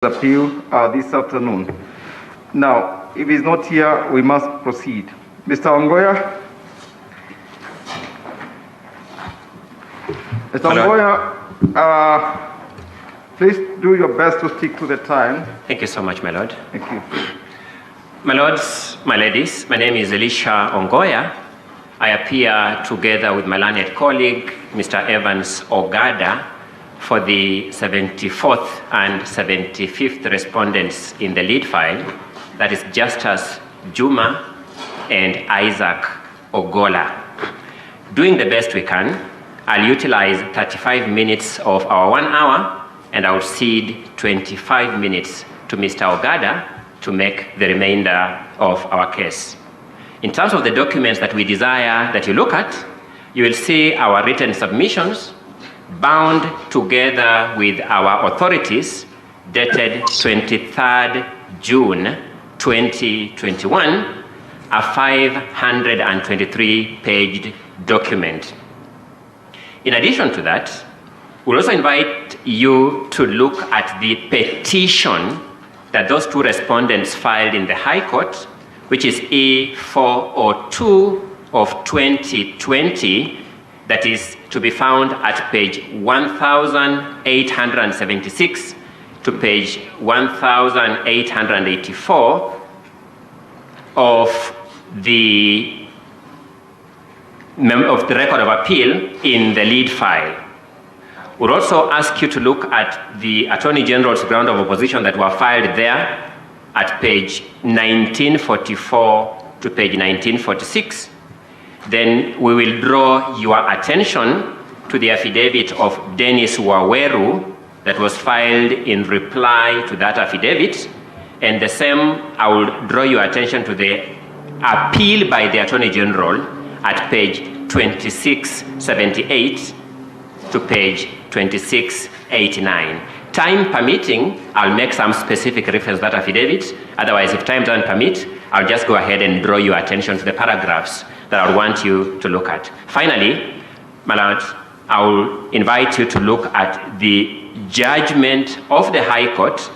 appeal this afternoon. Now, if he's not here, we must proceed. Mr. Ongoya? Mr. Ongoya, please do your best to stick to the time. Thank you so much, my lord. Thank you. My lords, my ladies, my name is Elisha Ongoya. I appear together with my learned colleague, Mr. Evans Ogada, for the 74th and 75th respondents in the lead file, that is Justus Juma and Isaac Ogola. Doing the best we can, I'll utilize 35 minutes of our 1 hour, and I'll cede 25 minutes to Mr. Ogada to make the remainder of our case. In terms of the documents that we desire that you look at, you will see our written submissions bound together with our authorities dated 23rd June 2021, a 523-page document. In addition to that, we'll also invite you to look at the petition that those two respondents filed in the High Court, which is E402 of 2020, that is to be found at page 1876 to page 1884 of the record of appeal in the lead file. We'll also ask you to look at the Attorney General's ground of opposition that were filed there at page 1944 to page 1946. Then we will draw your attention to the affidavit of Denis Waweru that was filed in reply to that affidavit. And the same, I will draw your attention to the appeal by the Attorney General at page 2678 to page 2689. Time permitting, I'll make some specific reference to that affidavit. Otherwise, if time doesn't permit, I'll just go ahead and draw your attention to the paragraphs that I want you to look at. Finally, my lord, I will invite you to look at the judgment of the High Court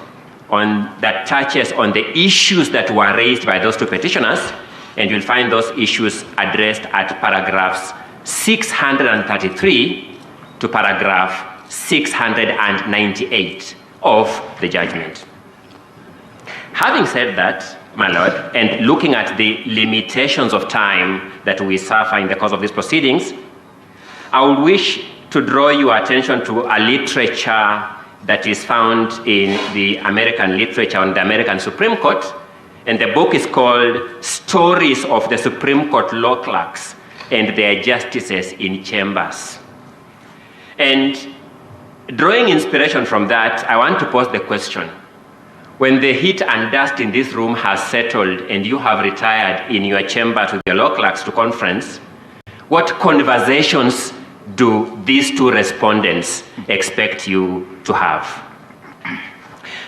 that touches on the issues that were raised by those two petitioners, and you'll find those issues addressed at paragraphs 633 to paragraph 698 of the judgment. Having said that, my lord, and looking at the limitations of time that we suffer in the course of these proceedings, I would wish to draw your attention to a literature that is found in the American literature on the American Supreme Court, and the book is called Stories of the Supreme Court Law Clerks and Their Justices in Chambers. And drawing inspiration from that, I want to pose the question: when the heat and dust in this room has settled and you have retired in your chamber to the law clerks to conference, what conversations do these two respondents expect you to have?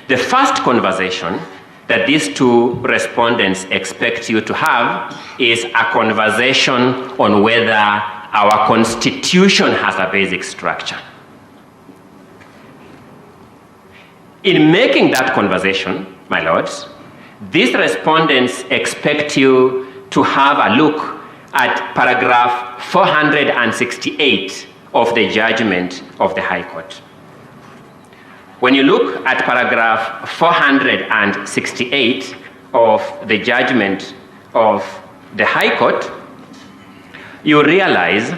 The first conversation that these two respondents expect you to have is a conversation on whether our Constitution has a basic structure. In making that conversation, my lords, these respondents expect you to have a look at paragraph 468 of the judgment of the High Court. When you look at paragraph 468 of the judgment of the High Court, you realize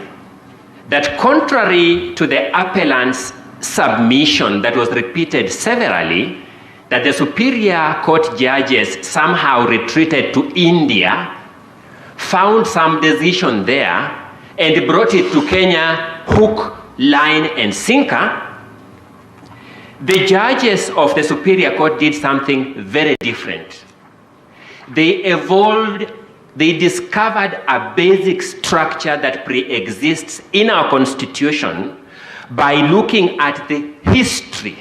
that contrary to the appellant's submission that was repeated severally, that the Superior Court judges somehow retreated to India, found some decision there, and brought it to Kenya hook, line, and sinker, the judges of the Superior Court did something very different. They discovered a basic structure that pre-exists in our Constitution by looking at the history,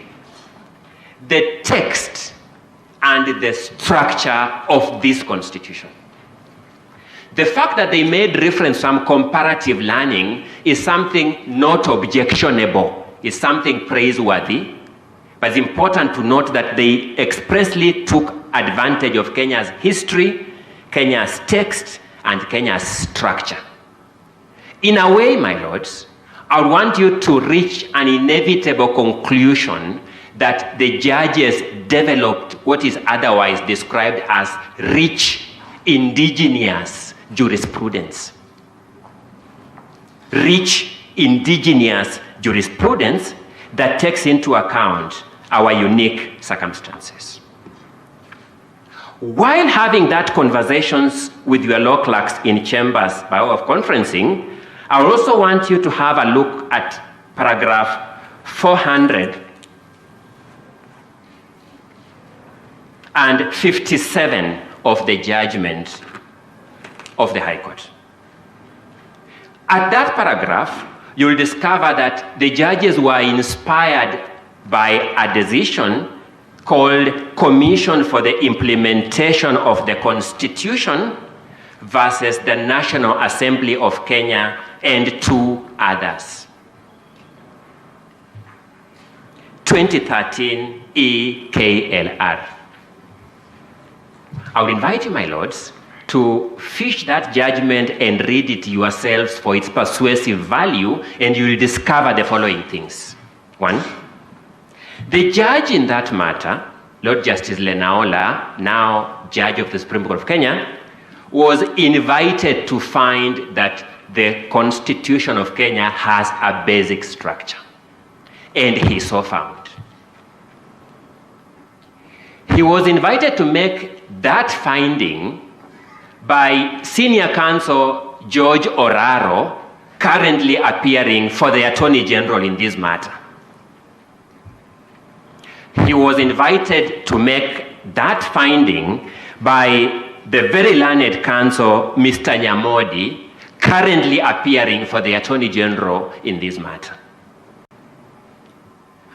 the text, and the structure of this Constitution. The fact that they made reference to some comparative learning is something not objectionable, is something praiseworthy, But it's important to note that they expressly took advantage of Kenya's history, Kenya's text, and Kenya's structure. In a way, my lords, I want you to reach an inevitable conclusion that the judges developed what is otherwise described as rich, indigenous jurisprudence. Rich, indigenous jurisprudence that takes into account our unique circumstances. While having that conversations with your law clerks in chambers by way of conferencing, I also want you to have a look at paragraph 457 of the judgment of the High Court. At that paragraph, you'll discover that the judges were inspired by a decision called Commission for the Implementation of the Constitution versus the National Assembly of Kenya and two others. 2013 EKLR. I would invite you, my lords, to fish that judgment and read it yourselves for its persuasive value, and you will discover the following things. One, the judge in that matter, Lord Justice Lenaola, now Judge of the Supreme Court of Kenya, was invited to find that the Constitution of Kenya has a basic structure. And he so found. He was invited to make that finding by Senior Counsel George Oraro, currently appearing for the Attorney General in this matter. He was invited to make that finding by the very learned counsel, Mr. Nyamodi, currently appearing for the Attorney General in this matter.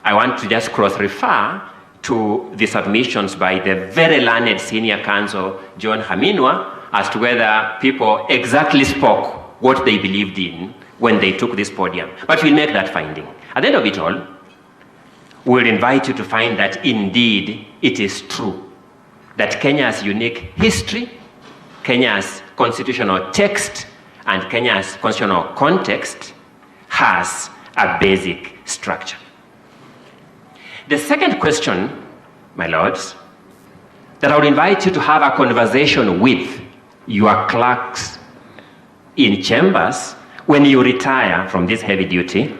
I want to just cross-refer to the submissions by the very learned Senior Counsel, John Haminwa, as to whether people exactly spoke what they believed in when they took this podium. But we'll make that finding. At the end of it all, we'll invite you to find that indeed it is true that Kenya's unique history, Kenya's constitutional text, and Kenya's constitutional context has a basic structure. The second question, my lords, that I would invite you to have a conversation with your clerks in chambers when you retire from this heavy duty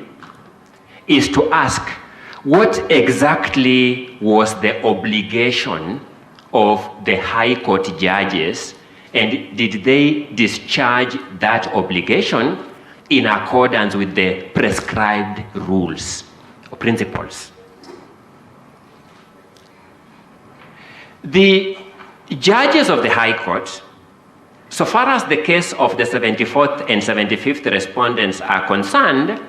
is to ask, what exactly was the obligation of the High Court judges, and did they discharge that obligation in accordance with the prescribed rules or principles? The judges of the High Court, so far as the case of the 74th and 75th respondents are concerned,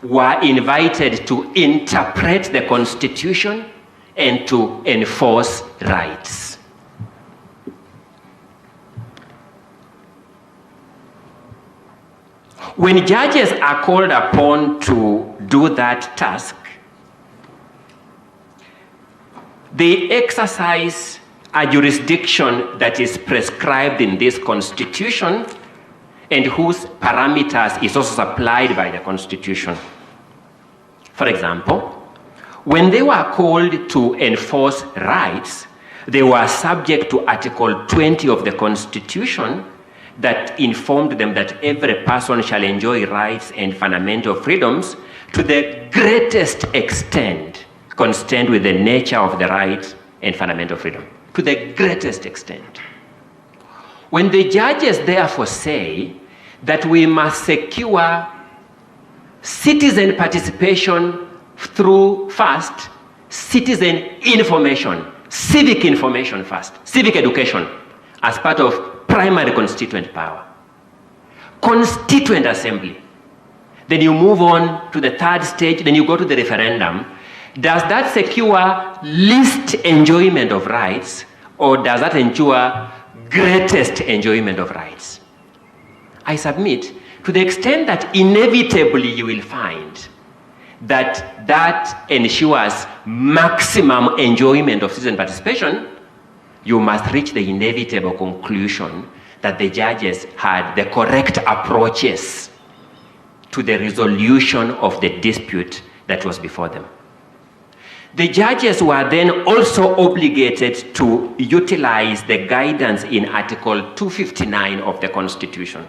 were invited to interpret the Constitution and to enforce rights. When judges are called upon to do that task, they exercise a jurisdiction that is prescribed in this Constitution and whose parameters is also supplied by the Constitution. For example, when they were called to enforce rights, they were subject to Article 20 of the Constitution that informed them that every person shall enjoy rights and fundamental freedoms to the greatest extent consistent with the nature of the right and fundamental freedom. To the greatest extent. When the judges therefore say that we must secure citizen participation through first citizen information, civic information first, civic education as part of primary constituent power, constituent assembly, then you move on to the third stage, then you go to the referendum. Does that secure least enjoyment of rights, or does that ensure greatest enjoyment of rights? I submit, to the extent that inevitably you will find that ensures maximum enjoyment of citizen participation, you must reach the inevitable conclusion that the judges had the correct approaches to the resolution of the dispute that was before them. The judges were then also obligated to utilize the guidance in Article 259 of the Constitution.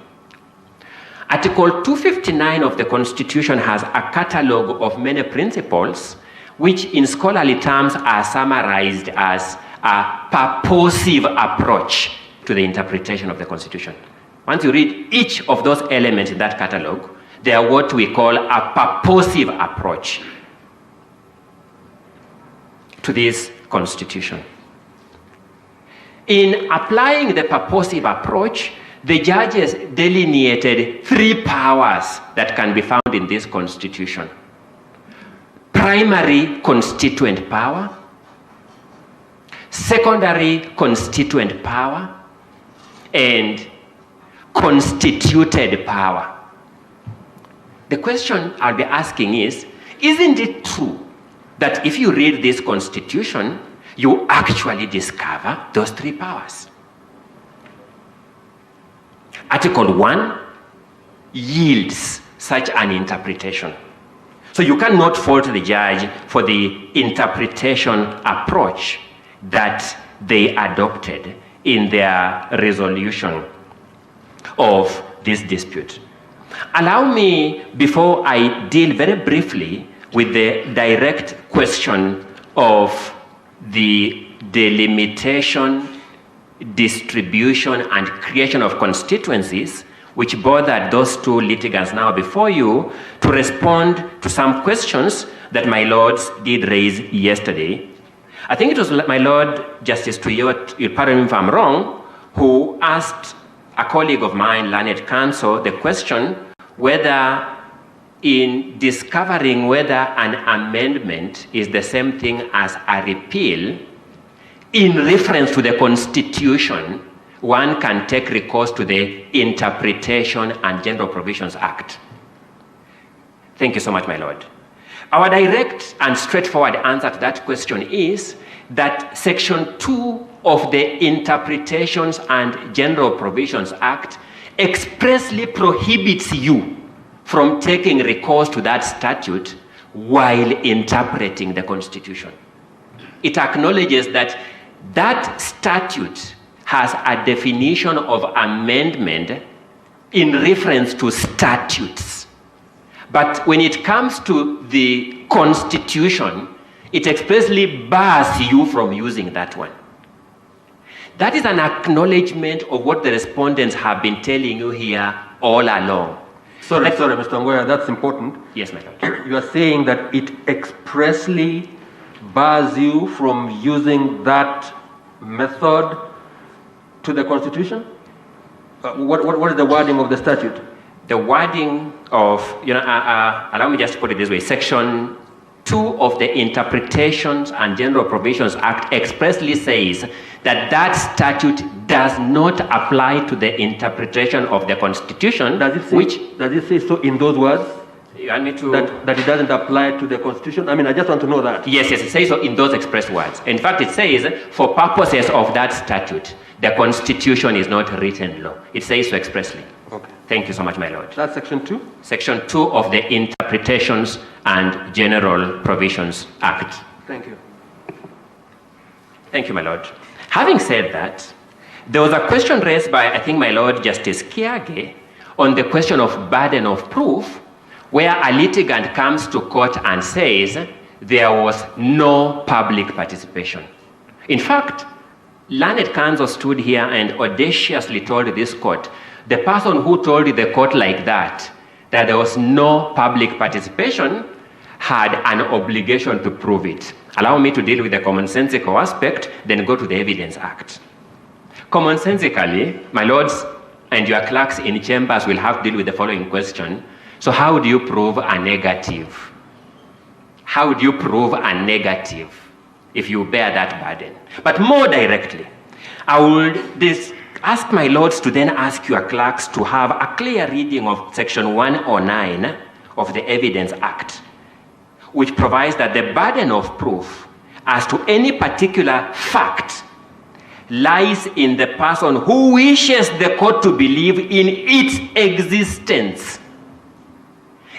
Article 259 of the Constitution has a catalogue of many principles which in scholarly terms are summarized as a purposive approach to the interpretation of the Constitution. Once you read each of those elements in that catalogue, they are what we call a purposive approach to this Constitution. In applying the purposive approach, the judges delineated 3 powers that can be found in this Constitution: primary constituent power, secondary constituent power, and constituted power. The question I'll be asking is, isn't it true that if you read this Constitution, you actually discover those 3 powers? Article 1 yields such an interpretation. So you cannot fault the judge for the interpretation approach that they adopted in their resolution of this dispute. Allow me, before I deal very briefly with the direct question of the delimitation, distribution, and creation of constituencies, which bothered those 2 litigants now before you, to respond to some questions that my lords did raise yesterday. I think it was my Lord Justice Tuyot, you pardon me if I'm wrong, who asked a colleague of mine, learned counsel, the question whether in discovering whether an amendment is the same thing as a repeal, in reference to the Constitution, one can take recourse to the Interpretation and General Provisions Act. Thank you so much, my Lord. Our direct and straightforward answer to that question is that Section 2 of the Interpretations and General Provisions Act expressly prohibits you from taking recourse to that statute while interpreting the Constitution. It acknowledges that that statute has a definition of amendment in reference to statutes. But when it comes to the Constitution, it expressly bars you from using that one. That is an acknowledgement of what the respondents have been telling you here all along. Sorry, Mr. Waweru, that's important. Yes, my Lord. You are saying that it expressly bars you from using that method to the Constitution? What is the wording of the statute? The wording of, allow me just to put it this way, Section 2 of the Interpretations and General Provisions Act expressly says that that statute does not apply to the interpretation of the Constitution. Does it say so in those words? You want me to... That it doesn't apply to the Constitution? I mean, I just want to know that. Yes, it says so in those express words. In fact, it says, for purposes of that statute, the Constitution is not written law. It says so expressly. Okay. Thank you so much, my Lord. That's Section 2? Section 2 of the Interpretations and General Provisions Act. Thank you. Thank you, my Lord. Having said that, there was a question raised by, I think, my Lord Justice Kiage on the question of burden of proof, where a litigant comes to court and says there was no public participation. In fact, learned counsel stood here and audaciously told this court, the person who told the court like that there was no public participation, had an obligation to prove it. Allow me to deal with the commonsensical aspect, then go to the Evidence Act. Commonsensically, my lords and your clerks in chambers will have to deal with the following question. So how do you prove a negative? How do you prove a negative if you bear that burden? But more directly, I would ask my lords to then ask your clerks to have a clear reading of Section 109 of the Evidence Act. which provides that the burden of proof as to any particular fact lies in the person who wishes the court to believe in its existence.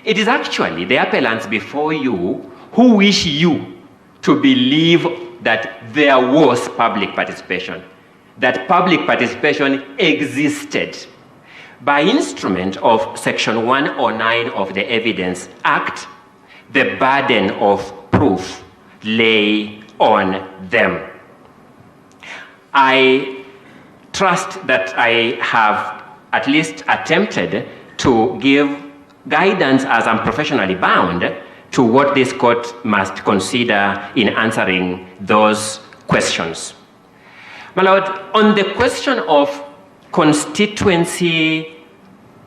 It is actually the appellants before you who wish you to believe that there was public participation, that public participation existed. By instrument of Section 109 of the Evidence Act, the burden of proof lay on them. I trust that I have at least attempted to give guidance, as I'm professionally bound, to what this court must consider in answering those questions. My Lord, on the question of constituency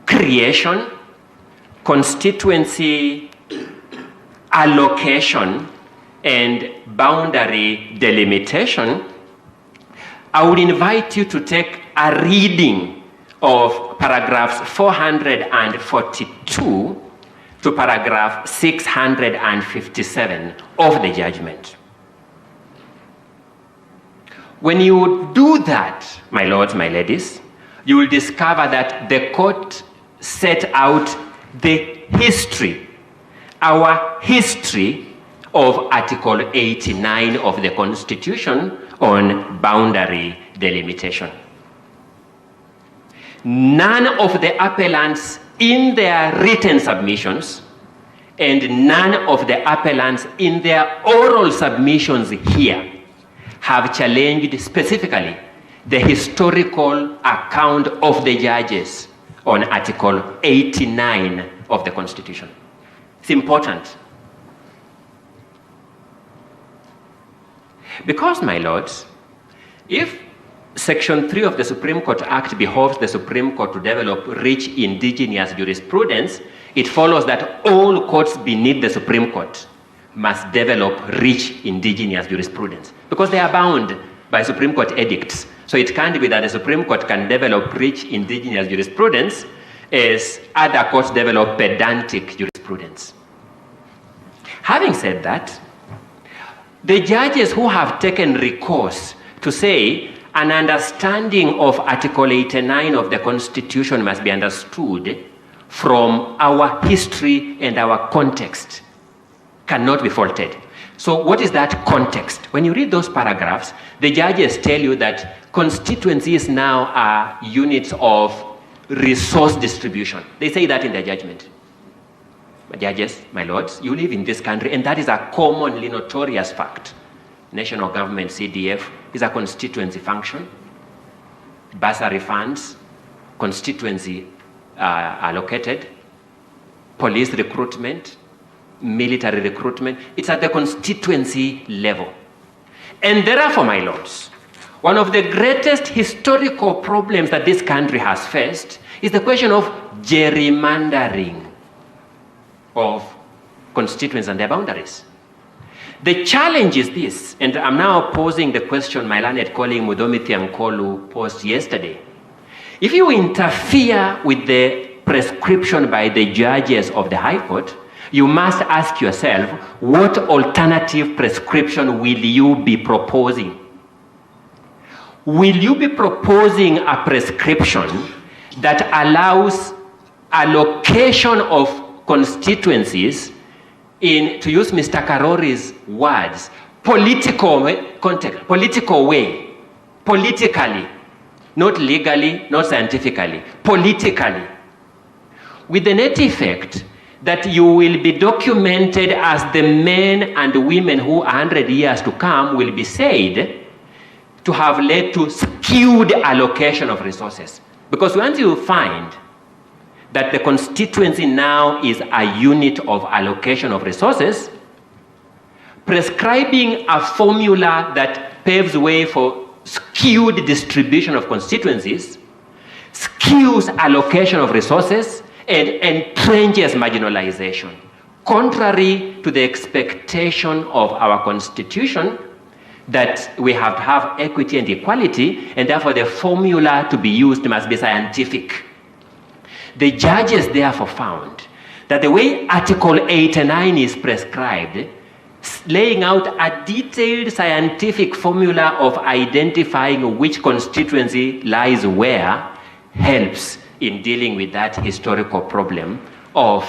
creation, constituency allocation, and boundary delimitation, I would invite you to take a reading of paragraphs 442 to paragraph 657 of the judgment. When you do that, my lords, my ladies, you will discover that the court set out the history, our history of Article 89 of the Constitution on boundary delimitation. None of the appellants in their written submissions and none of the appellants in their oral submissions here have challenged specifically the historical account of the judges on Article 89 of the Constitution. It's important. Because, my lords, if Section 3 of the Supreme Court Act behoves the Supreme Court to develop rich indigenous jurisprudence, it follows that all courts beneath the Supreme Court must develop rich indigenous jurisprudence because they are bound by Supreme Court edicts. So it can't be that the Supreme Court can develop rich indigenous jurisprudence as other courts develop pedantic jurisprudence. Having said that, the judges who have taken recourse to say an understanding of Article 89 of the Constitution must be understood from our history and our context cannot be faulted. So what is that context? When you read those paragraphs, the judges tell you that constituencies now are units of resource distribution. They say that in their judgment. Judges, my lords, you live in this country, and that is a commonly notorious fact. National government, CDF, is a constituency function. Bursary funds, constituency allocated. Police recruitment, military recruitment. It's at the constituency level. And therefore, my lords, one of the greatest historical problems that this country has faced is the question of gerrymandering of constituents and their boundaries. The challenge is this, and I'm now posing the question my learned colleague Mudomithi Ankolu posed yesterday. If you interfere with the prescription by the judges of the High Court, you must ask yourself, what alternative prescription will you be proposing? Will you be proposing a prescription that allows allocation of constituencies in, to use Mr. Karori's words, political context, political way, politically, not legally, not scientifically, politically, with the net effect that you will be documented as the men and women who 100 years to come will be said to have led to skewed allocation of resources. Because once you find that the constituency now is a unit of allocation of resources, prescribing a formula that paves way for skewed distribution of constituencies, skews allocation of resources, and entrenches marginalization, contrary to the expectation of our Constitution that we have to have equity and equality, and therefore the formula to be used must be scientific. The judges therefore found that the way Article 89 is prescribed, laying out a detailed scientific formula of identifying which constituency lies where, helps in dealing with that historical problem of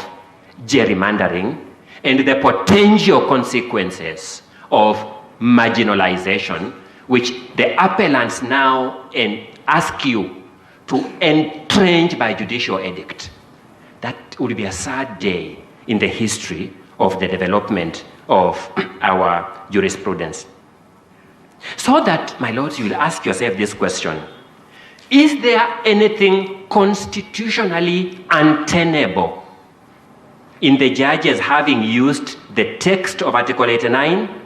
gerrymandering and the potential consequences of marginalization, which the appellants now ask you to entrench by judicial edict. That would be a sad day in the history of the development of our jurisprudence. So that, my lords, you will ask yourself this question: is there anything constitutionally untenable in the judges having used the text of Article 89,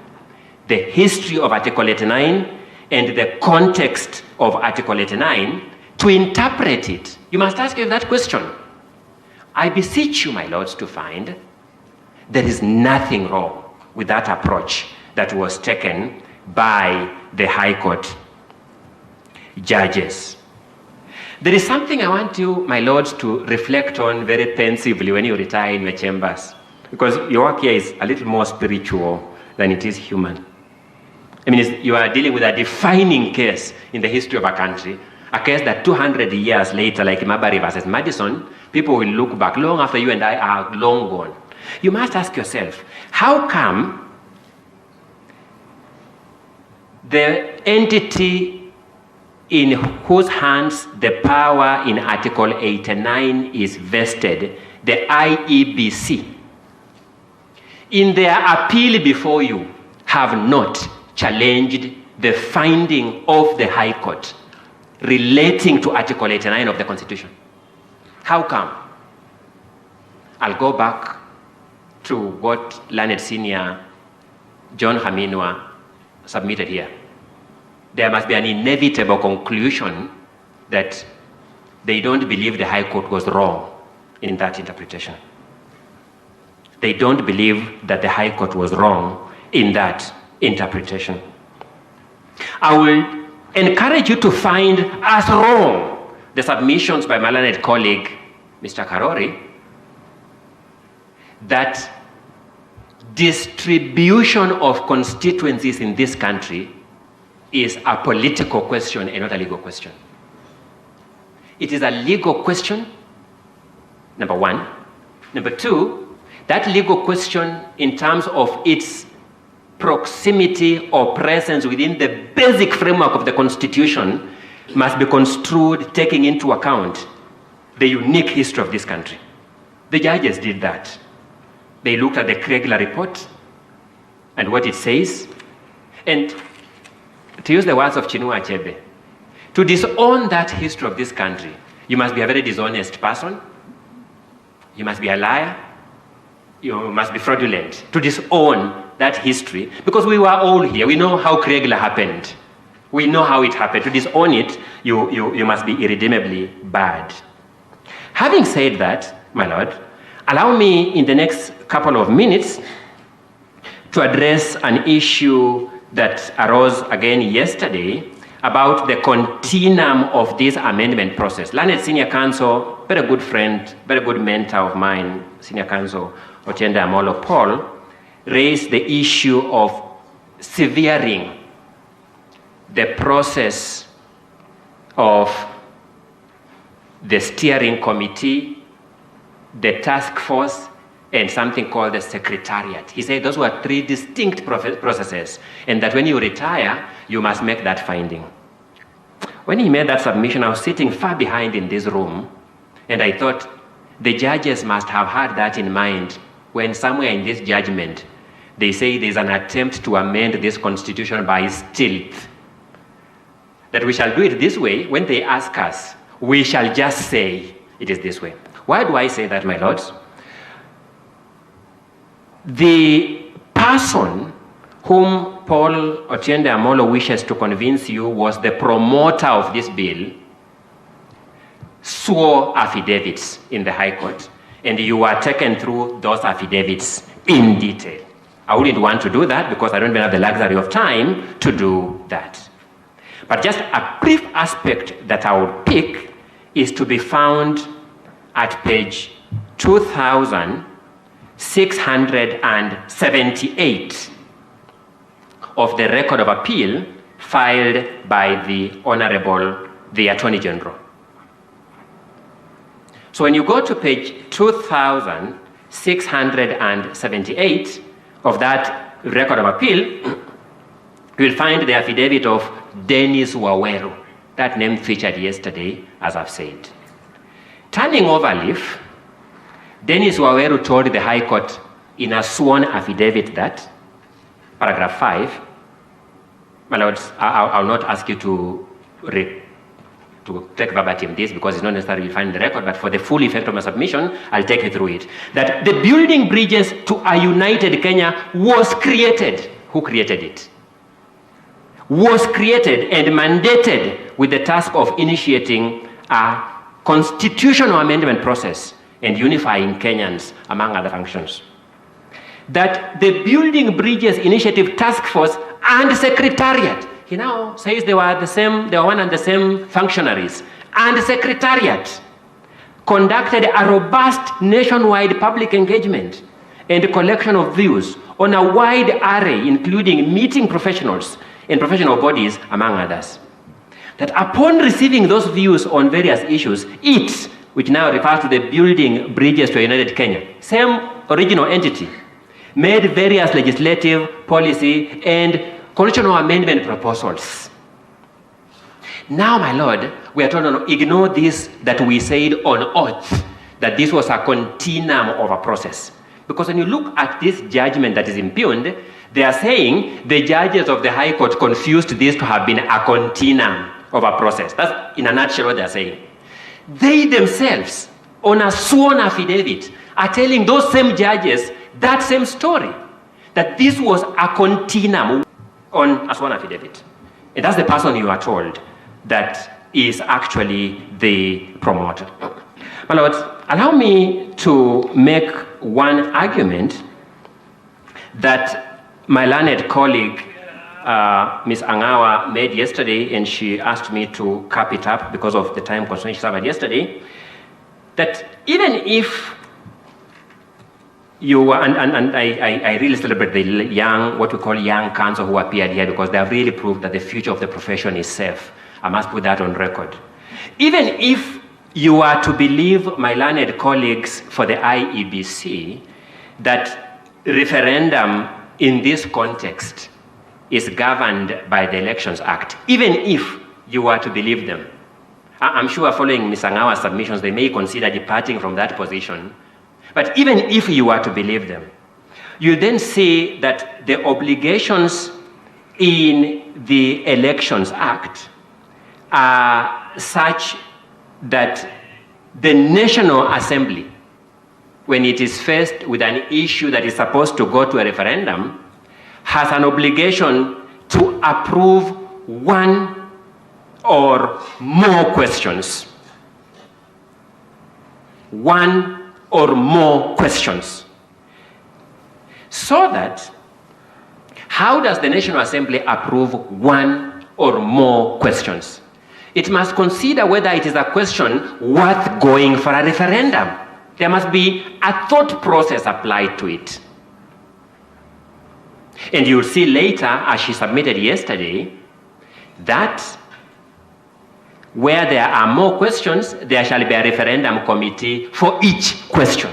the history of Article 89, and the context of Article 89 to interpret it? You must ask yourself that question. I beseech you, my lords, to find there is nothing wrong with that approach that was taken by the High Court judges. There is something I want you, my lords, to reflect on very pensively when you retire in your chambers, because your work here is a little more spiritual than it is human. I mean, you are dealing with a defining case in the history of a country, a case that 200 years later, like Marbury versus Madison, people will look back long after you and I are long gone. You must ask yourself, how come the entity in whose hands the power in Article 89 is vested, the IEBC, in their appeal before you, have not challenged the finding of the High Court relating to Article 89 of the Constitution? How come? I'll go back to what Learned Senior John Haminwa submitted here. There must be an inevitable conclusion that they don't believe the High Court was wrong in that interpretation. They don't believe that the High Court was wrong in that interpretation. I will encourage you to find as wrong the submissions by my learned colleague, Mr. Karori, that distribution of constituencies in this country is a political question and not a legal question. It is a legal question, number one. Number two, that legal question in terms of its proximity or presence within the basic framework of the Constitution must be construed taking into account the unique history of this country. The judges did that. They looked at the Kriegler report and what it says, and to use the words of Chinua Achebe, to disown that history of this country, you must be a very dishonest person, you must be a liar, you must be fraudulent to disown that history, because we were all here. We know how Kriegler happened. We know how it happened. To disown it, you must be irredeemably bad. Having said that, my lord, allow me in the next couple of minutes to address an issue that arose again yesterday about the continuum of this amendment process. Learned Senior Counsel, very good friend, very good mentor of mine, Senior Counsel Otiende Amolo Paul, raised the issue of severing the process of the steering committee, the task force, and something called the secretariat. He said those were three distinct processes, and that when you retire, you must make that finding. When he made that submission, I was sitting far behind in this room, and I thought the judges must have had that in mind when somewhere in this judgment, they say there's an attempt to amend this constitution by stealth. That we shall do it this way. When they ask us, we shall just say it is this way. Why do I say that, my lords? The person whom Paul Otiende Amolo wishes to convince you was the promoter of this bill, swore affidavits in the High Court, and you were taken through those affidavits in detail. I wouldn't want to do that because I don't even have the luxury of time to do that. But just a brief aspect that I would pick is to be found at page 2,678 of the record of appeal filed by the Attorney General. So when you go to page 2,678 of that record of appeal, you will find the affidavit of Denis Waweru. That name featured yesterday, as I've said. Turning over leaf, Denis Waweru told the High Court in a sworn affidavit that, paragraph 5, my lords, I'll not ask you to take verbatim this because it's not necessary you find the record, but for the full effect of my submission, I'll take you through it. That the building bridges to a united Kenya was created. Who created it? Was created and mandated with the task of initiating a constitutional amendment process and unifying Kenyans, among other functions. That the Building Bridges Initiative Task Force and Secretariat, he now says they were one and the same functionaries, and Secretariat conducted a robust nationwide public engagement and collection of views on a wide array, including meeting professionals and professional bodies, among others. That upon receiving those views on various issues, it, which now refers to the Building Bridges to a United Kenya, same original entity, made various legislative, policy, and constitutional amendment proposals. Now, my lord, we are told to ignore this that we said on oath, that this was a continuum of a process. Because when you look at this judgment that is impugned, they are saying the judges of the High Court confused this to have been a continuum of a process. That's in a nutshell what they are saying. They themselves, on a sworn affidavit, are telling those same judges that same story, that this was a continuum on a sworn affidavit. And that's the person you are told that is actually the promoter. My lords, allow me to make one argument that my learned colleague, Ms. Angawa, made yesterday, and she asked me to cap it up because of the time constraint she served yesterday, that even if you were, and I really celebrate the young, what we call young counsel who appeared here because they have really proved that the future of the profession is safe. I must put that on record. Even if you are to believe my learned colleagues for the IEBC, that referendum in this context is governed by the Elections Act, even if you are to believe them. I'm sure following Ms. Angawa's submissions, they may consider departing from that position. But even if you are to believe them, you then see that the obligations in the Elections Act are such that the National Assembly, when it is faced with an issue that is supposed to go to a referendum, has an obligation to approve one or more questions. One or more questions. So that, how does the National Assembly approve one or more questions? It must consider whether it is a question worth going for a referendum. There must be a thought process applied to it. And you'll see later, as she submitted yesterday, that where there are more questions, there shall be a referendum committee for each question.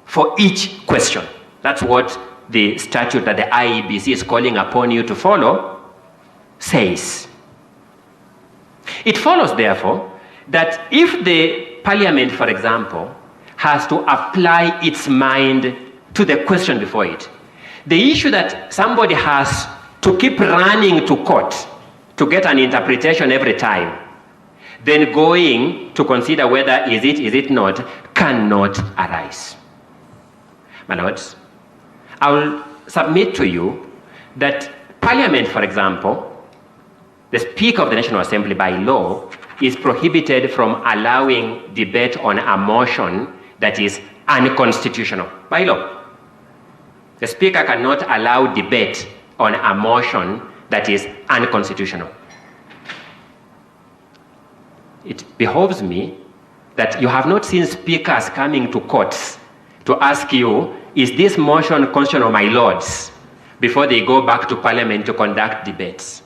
For each question. That's what the statute that the IEBC is calling upon you to follow says. It follows, therefore, that if the parliament, for example, has to apply its mind to the question before it, the issue that somebody has to keep running to court to get an interpretation every time, then going to consider whether is it not, cannot arise. My lords, I will submit to you that Parliament, for example, the Speaker of the National Assembly by law is prohibited from allowing debate on a motion that is unconstitutional by law. The Speaker cannot allow debate on a motion that is unconstitutional. It behoves me that you have not seen speakers coming to courts to ask you, is this motion constitutional, my lords, before they go back to parliament to conduct debates.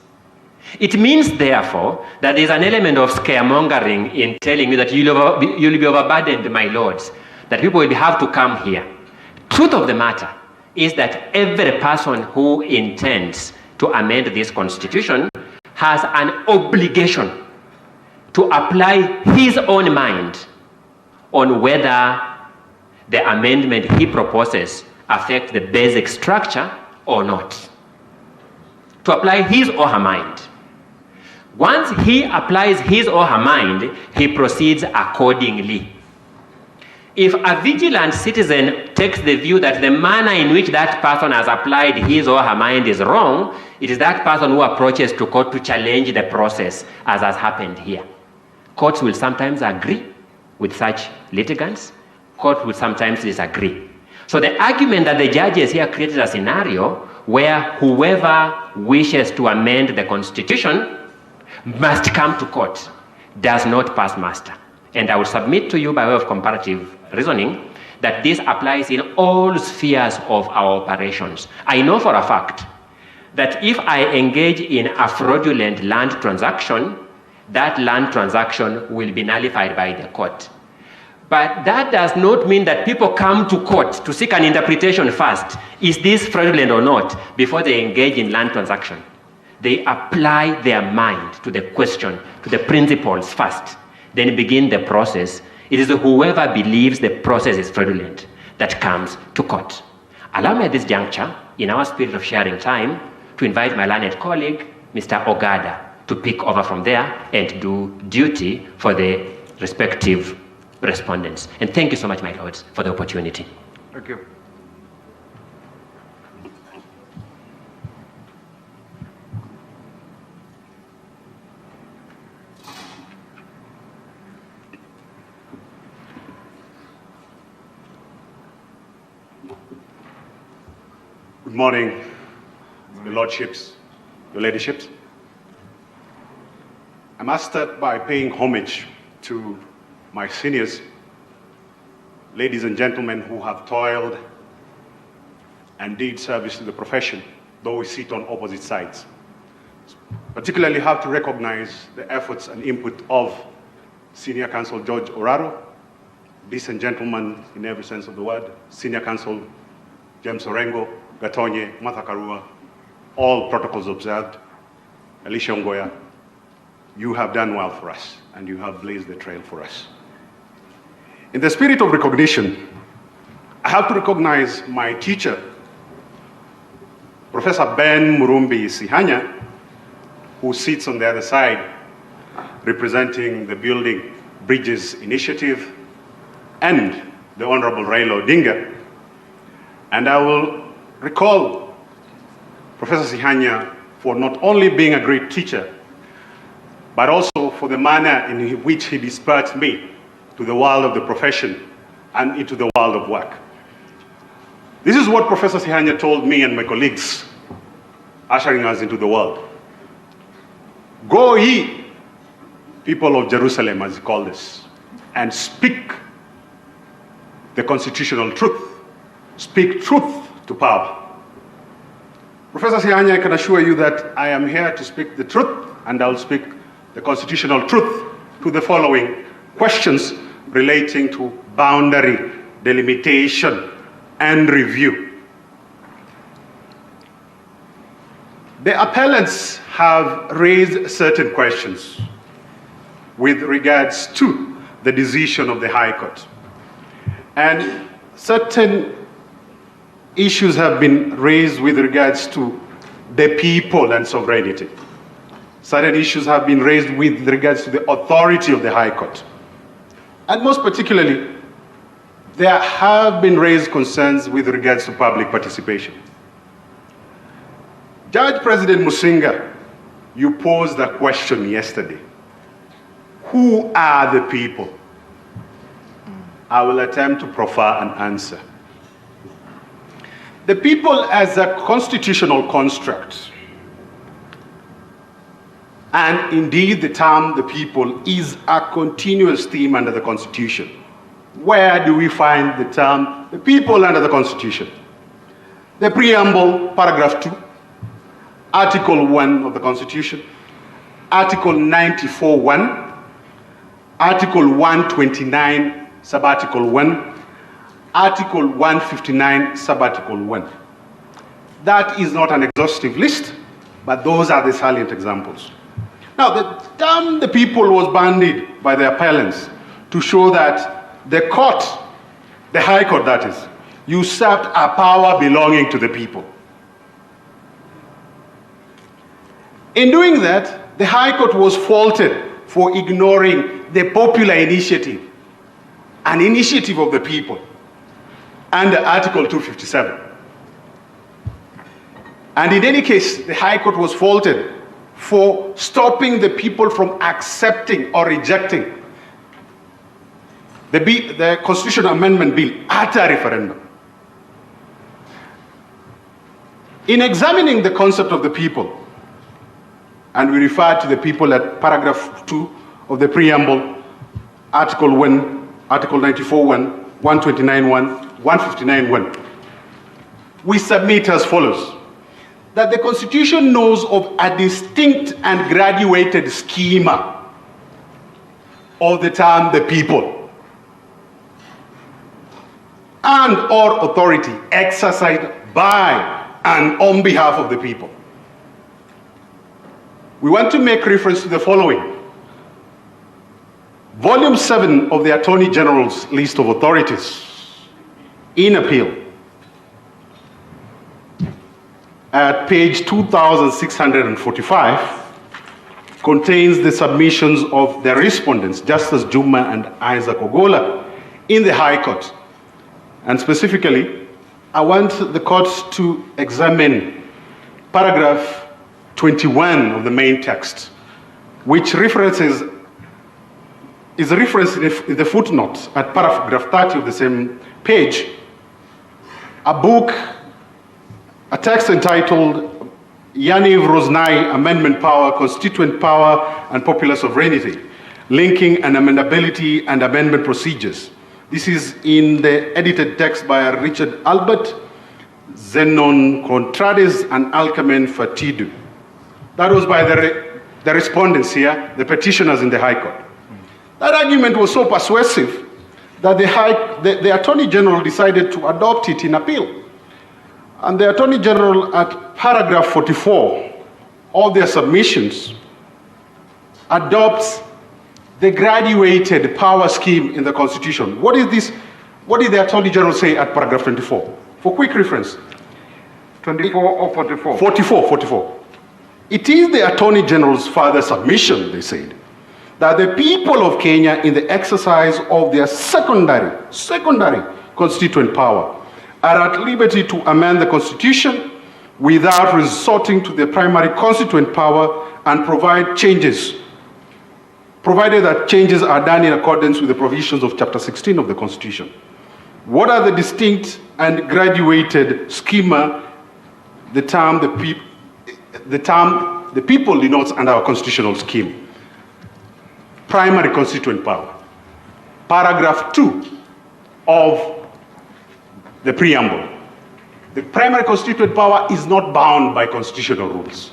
It means, therefore, that there's an element of scaremongering in telling you that you'll be overburdened, my lords, that people will have to come here. Truth of the matter is that every person who intends to amend this constitution has an obligation to apply his own mind on whether the amendment he proposes affects the basic structure or not. To apply his or her mind. Once he applies his or her mind, he proceeds accordingly. If a vigilant citizen takes the view that the manner in which that person has applied his or her mind is wrong, it is that person who approaches to court to challenge the process, as has happened here. Courts will sometimes agree with such litigants. Courts will sometimes disagree. So the argument that the judges here created a scenario where whoever wishes to amend the constitution must come to court does not pass muster. And I will submit to you by way of comparative reasoning that this applies in all spheres of our operations. I know for a fact that if I engage in a fraudulent land transaction, that land transaction will be nullified by the court. But that does not mean that people come to court to seek an interpretation first. Is this fraudulent or not? Before they engage in land transaction. They apply their mind to the question, to the principles first, then begin the process. It is whoever believes the process is fraudulent that comes to court. Allow me at this juncture, in our spirit of sharing time, to invite my learned colleague, Mr. Ogada, to pick over from there and do duty for the respective respondents. And thank you so much, my lords, for the opportunity. Thank you. Good morning, your lordships, your ladyships. I must start by paying homage to my seniors, ladies and gentlemen who have toiled and did service to the profession, though we sit on opposite sides. Particularly have to recognize the efforts and input of Senior Counsel George Oraro, decent gentleman in every sense of the word, Senior Counsel James Orengo, Gatonye, Martha Karua, all protocols observed, Alicia Ngoya. You have done well for us, and you have blazed the trail for us. In the spirit of recognition, I have to recognize my teacher, Professor Ben Murumbi Sihanya, who sits on the other side, representing the Building Bridges Initiative, and the Honorable Raila Odinga. And I will recall Professor Sihanya for not only being a great teacher, but also for the manner in which he dispatched me to the world of the profession and into the world of work. This is what Professor Sihanya told me and my colleagues, ushering us into the world. Go ye, people of Jerusalem, as he called us, and speak the constitutional truth. Speak truth to power. Professor Sihanya, I can assure you that I am here to speak the truth, and I'll speak the constitutional truth to the following questions relating to boundary delimitation and review. The appellants have raised certain questions with regards to the decision of the High Court. And certain issues have been raised with regards to the people and sovereignty. Certain issues have been raised with regards to the authority of the High Court. And most particularly, there have been raised concerns with regards to public participation. Judge President Musinga, you posed a question yesterday. Who are the people? I will attempt to proffer an answer. The people as a constitutional construct And indeed, the term the people is a continuous theme under the Constitution. Where do we find the term the people under the Constitution? The preamble, paragraph 2, Article 1 of the Constitution, Article 94(1), Article 129, Subarticle 1, Article 159, Subarticle 1. That is not an exhaustive list, but those are the salient examples. Now, the term the people was bandied by the appellants to show that the court, the High Court that is, usurped a power belonging to the people. In doing that, the High Court was faulted for ignoring the popular initiative, an initiative of the people, under Article 257. And in any case, the High Court was faulted for stopping the people from accepting or rejecting the Constitutional Amendment Bill at a referendum. In examining the concept of the people, and we refer to the people at paragraph 2 of the preamble, Article 1, Article 94(1), 129(1), 159(1), we submit as follows: that the Constitution knows of a distinct and graduated schema of the term the people and or authority exercised by and on behalf of the people. We want to make reference to the following. Volume 7 of the Attorney General's list of authorities in appeal, at page 2645, contains the submissions of the respondents, Justice Juma and Isaac Ogola, in the High Court. And specifically, I want the court to examine paragraph 21 of the main text, which is referenced in the footnote at paragraph 30 of the same page, a text entitled Yaniv Rosnai Amendment Power, Constituent Power and Popular Sovereignty, Linking and Amendability and Amendment Procedures. This is in the edited text by Richard Albert, Zenon Contrades, and Alcamen Fatidu. That was by the respondents here, the petitioners in the High Court. That argument was so persuasive that the Attorney General decided to adopt it in appeal. And the Attorney General, at paragraph 44 of their submissions, adopts the graduated power scheme in the Constitution. What is this? What did the Attorney General say at paragraph 24? For quick reference. 24 or 44? 44. It is the Attorney General's further submission, they said, that the people of Kenya, in the exercise of their secondary constituent power, are at liberty to amend the Constitution without resorting to the primary constituent power and provide changes, provided that changes are done in accordance with the provisions of Chapter 16 of the Constitution. What are the distinct and graduated schema the term the people denotes under our constitutional scheme? Primary constituent power. Paragraph 2 of the preamble. The primary constituent power is not bound by constitutional rules.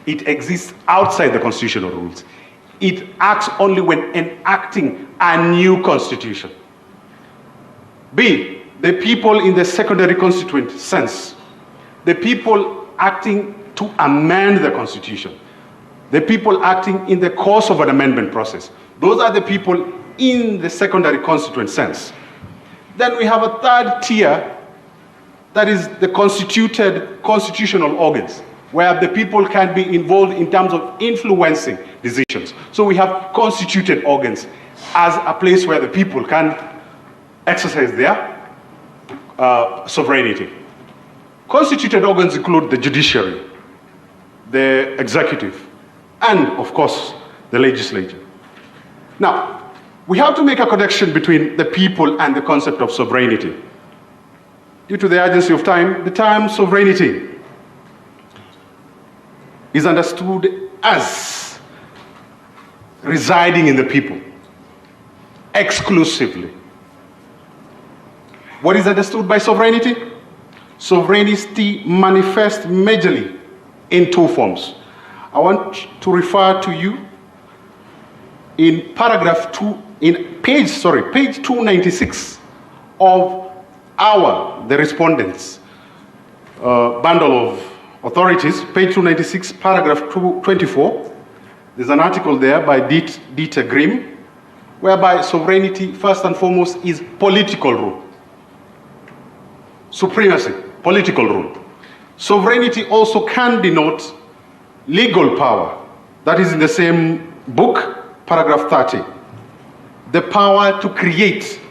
It exists outside the constitutional rules. It acts only when enacting a new constitution. B, the people in the secondary constituent sense. The people acting to amend the Constitution. The people acting in the course of an amendment process. Those are the people in the secondary constituent sense. Then we have a third tier, that is the constituted constitutional organs, where the people can be involved in terms of influencing decisions. So we have constituted organs as a place where the people can exercise their sovereignty. Constituted organs include the judiciary, the executive, and of course, the legislature. Now, we have to make a connection between the people and the concept of sovereignty. Due to the urgency of time, the term sovereignty is understood as residing in the people exclusively. What is understood by sovereignty? Sovereignty manifests majorly in two forms. I want to refer to you in page 296 of the respondents' bundle of authorities, page 296, paragraph 24. There's an article there by Dieter Grimm, whereby sovereignty, first and foremost, is political rule. Supremacy, political rule. Sovereignty also can denote legal power. That is in the same book, paragraph 30. The power to create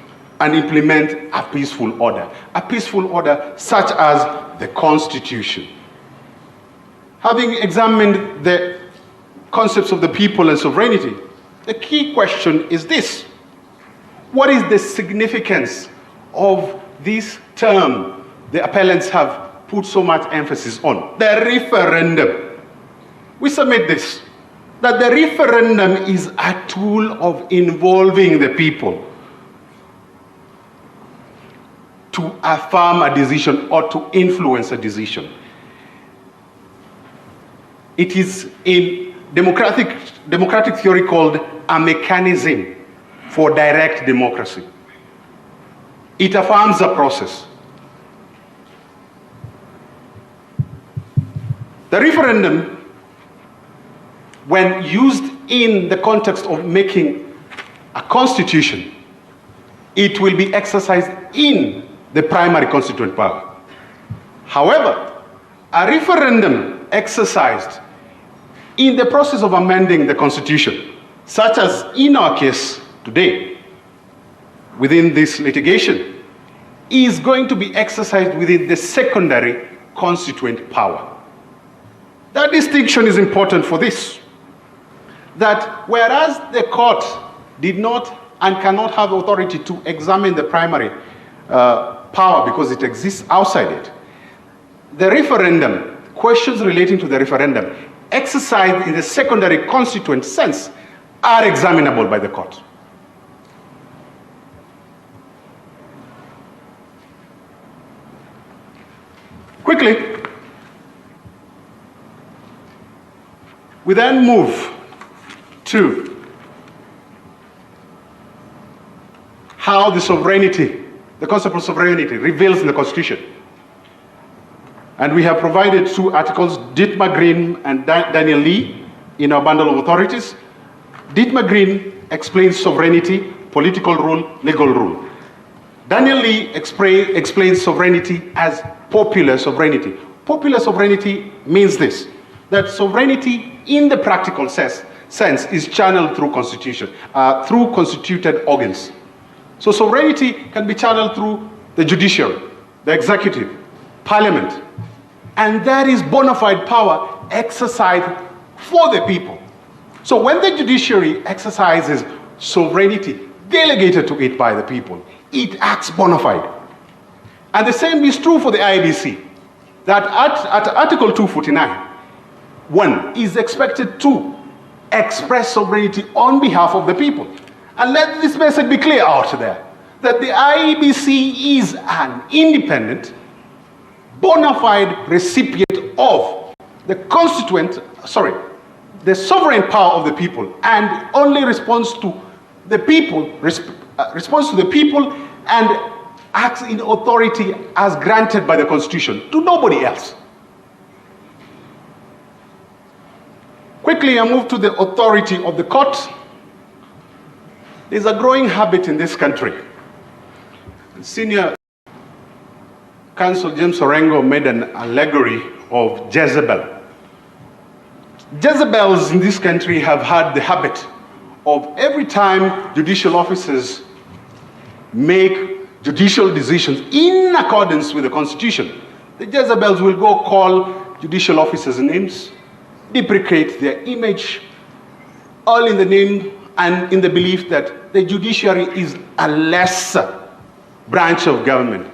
and implement a peaceful order. A peaceful order such as the Constitution. Having examined the concepts of the people and sovereignty, the key question is this: what is the significance of this term the appellants have put so much emphasis on? The referendum. We submit this, that the referendum is a tool of involving the people to affirm a decision or to influence a decision. It is in democratic theory called a mechanism for direct democracy. It affirms a process. The referendum, when used in the context of making a constitution, it will be exercised in the primary constituent power. However, a referendum exercised in the process of amending the constitution, such as in our case today, within this litigation, is going to be exercised within the secondary constituent power. That distinction is important for this, that whereas the court did not and cannot have authority to examine the primary power because it exists outside it, the referendum, questions relating to the referendum, exercised in the secondary constituent sense, are examinable by the court. Quickly, we then move to how the sovereignty, the concept of sovereignty, reveals in the Constitution. And we have provided two articles, Dietmar Green and Daniel Lee, in our bundle of authorities. Dietmar Green explains sovereignty, political rule, legal rule. Daniel Lee explains sovereignty as popular sovereignty. Popular sovereignty means this, that sovereignty in the practical sense is channeled through constitution, through constituted organs. So sovereignty can be channeled through the judicial, the executive, parliament, and there is bona fide power exercised for the people. So when the judiciary exercises sovereignty delegated to it by the people, it acts bona fide. And the same is true for the IEBC, that at Article 249, one is expected to express sovereignty on behalf of the people. And let this message be clear out there, that the IEBC is an independent, bona fide recipient of the sovereign power of the people, and only responds to the people, and acts in authority as granted by the Constitution to nobody else. Quickly, I move to the authority of the court. There's a growing habit in this country. Senior Counsel James Orengo made an allegory of Jezebel. Jezebels in this country have had the habit of every time judicial officers make judicial decisions in accordance with the Constitution, the Jezebels will go call judicial officers' names, deprecate their image, all in the name and in the belief that the judiciary is a lesser branch of government,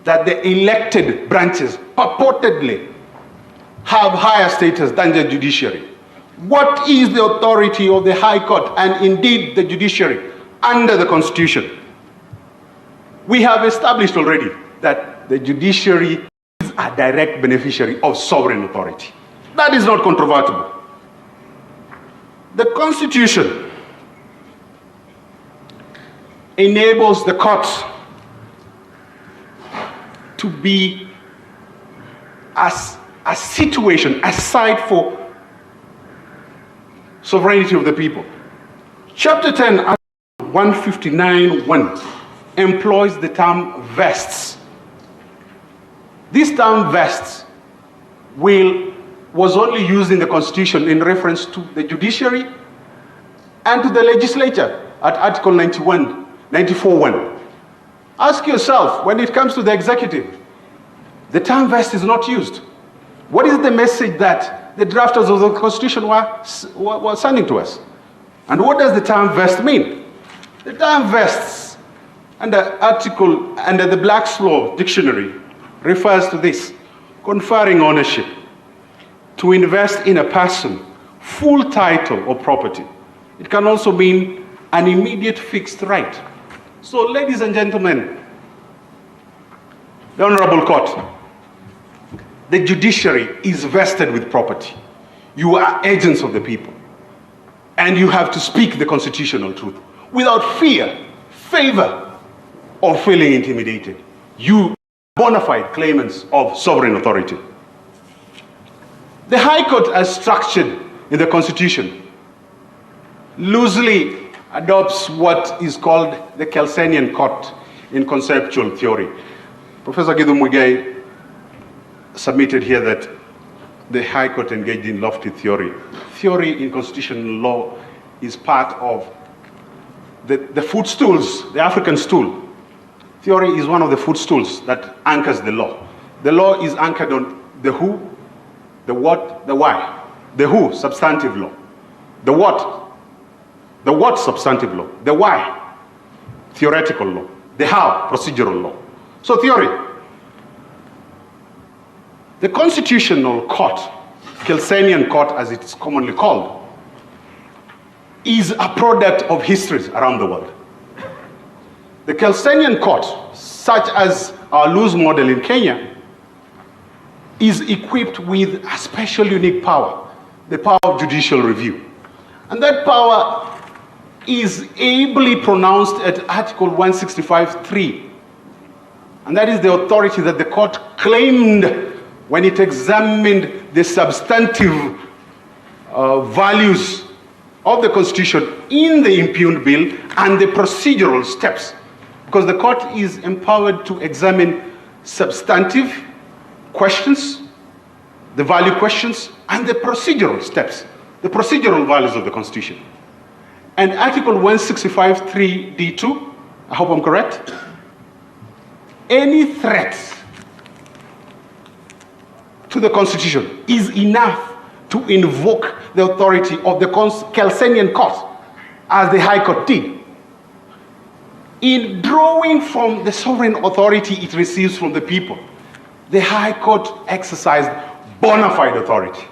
that the elected branches purportedly have higher status than the judiciary. What is the authority of the High Court and indeed the judiciary under the Constitution? We have established already that the judiciary is a direct beneficiary of sovereign authority. That is not controvertible. The Constitution enables the courts to be as a situation aside for sovereignty of the people. Chapter 10, Article 159(1) employs the term vests. This term vests was only used in the Constitution in reference to the judiciary and to the legislature at Article 94(1). Ask yourself, when it comes to the executive, the term vest is not used. What is the message that the drafters of the Constitution were sending to us? And what does the term vest mean? The term vests under the Black's Law Dictionary refers to this: conferring ownership, to invest in a person, full title or property. It can also mean an immediate fixed right. So, ladies and gentlemen, the Honorable Court, the judiciary is vested with property. You are agents of the people, and you have to speak the constitutional truth without fear, favor, or feeling intimidated. You are bona fide claimants of sovereign authority. The High Court, as structured in the Constitution, loosely adopts what is called the Kelsenian Court in conceptual theory. Professor Githu Muigai submitted here that the High Court engaged in lofty theory. Theory in constitutional law is part of the footstools, the African stool. Theory is one of the footstools that anchors the law. The law is anchored on the who, the what, the why. The who, substantive law. The what, substantive law. The why, theoretical law. The how, procedural law. So theory. The Constitutional Court, Kelsenian Court as it's commonly called, is a product of histories around the world. The Kelsenian Court, such as our loose model in Kenya, is equipped with a special unique power, the power of judicial review. And that power is ably pronounced at Article 165(3). And that is the authority that the court claimed when it examined the substantive values of the Constitution in the impugned bill and the procedural steps. Because the court is empowered to examine substantive questions, the value questions, and the procedural steps, the procedural values of the Constitution. And Article 165(3)(d)(2), I hope I'm correct, any threat to the Constitution is enough to invoke the authority of the Kelsenian Court, as the High Court did, in drawing from the sovereign authority it receives from the people. The High Court exercised bona fide authority.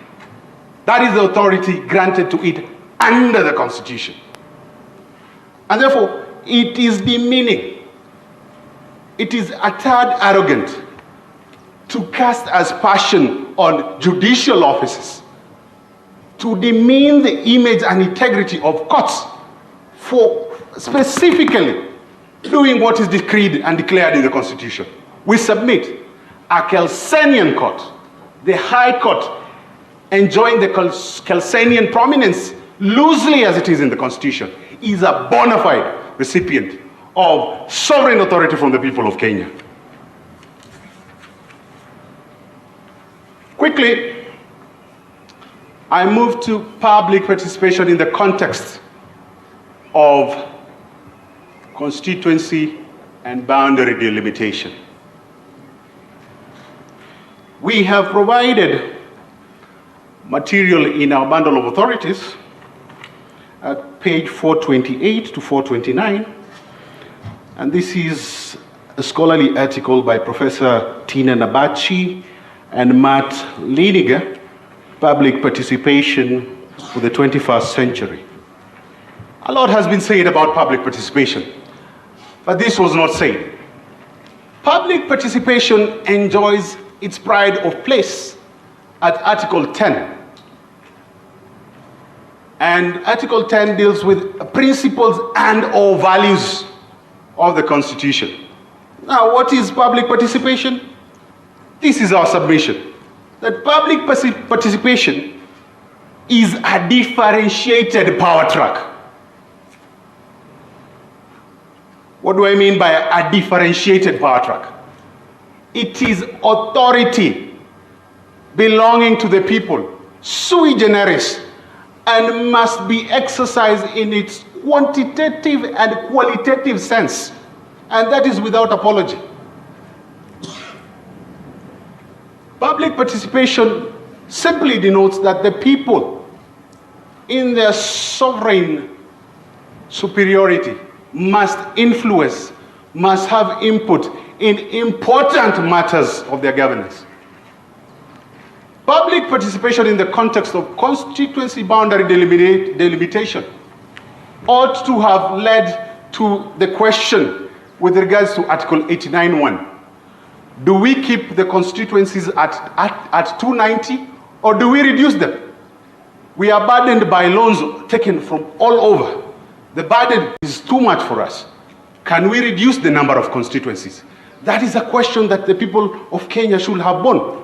That is the authority granted to it under the Constitution. And therefore, it is demeaning, it is a tad arrogant to cast aspersion on judicial offices, to demean the image and integrity of courts for specifically doing what is decreed and declared in the Constitution. We submit a Kelsenian Court, the High Court, enjoying the Kelsenian prominence loosely as it is in the Constitution, is a bona fide recipient of sovereign authority from the people of Kenya. Quickly, I move to public participation in the context of constituency and boundary delimitation. We have provided material in our bundle of authorities at page 428 to 429, and this is a scholarly article by Professor Tina Nabachi and Matt Liniger, Public Participation for the 21st century. A lot has been said about public participation, but this was not said. Public participation enjoys its pride of place at Article 10. And Article 10 deals with principles and/or values of the Constitution. Now, what is public participation? This is our submission, that public participation is a differentiated power track. What do I mean by a differentiated power track? It is authority belonging to the people, sui generis, and must be exercised in its quantitative and qualitative sense, and that is without apology. Public participation simply denotes that the people, in their sovereign superiority, must influence, must have input in important matters of their governance. Public participation in the context of constituency boundary delimitation ought to have led to the question with regards to Article 89(1). Do we keep the constituencies at 290, or do we reduce them? We are burdened by loans taken from all over. The burden is too much for us. Can we reduce the number of constituencies? That is a question that the people of Kenya should have borne,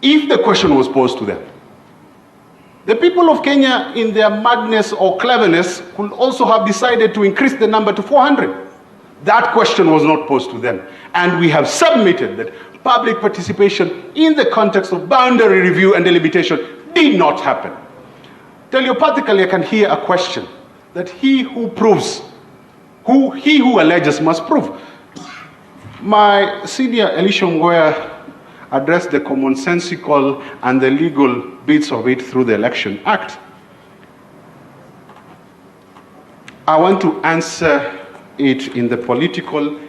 if the question was posed to them. The people of Kenya, in their madness or cleverness, could also have decided to increase the number to 400. That question was not posed to them. And we have submitted that public participation in the context of boundary review and delimitation did not happen. Telepathically, I can hear a question that he who proves, he who alleges must prove. My senior Elisha Ngoya addressed the commonsensical and the legal bits of it through the Election Act. I want to answer it in the political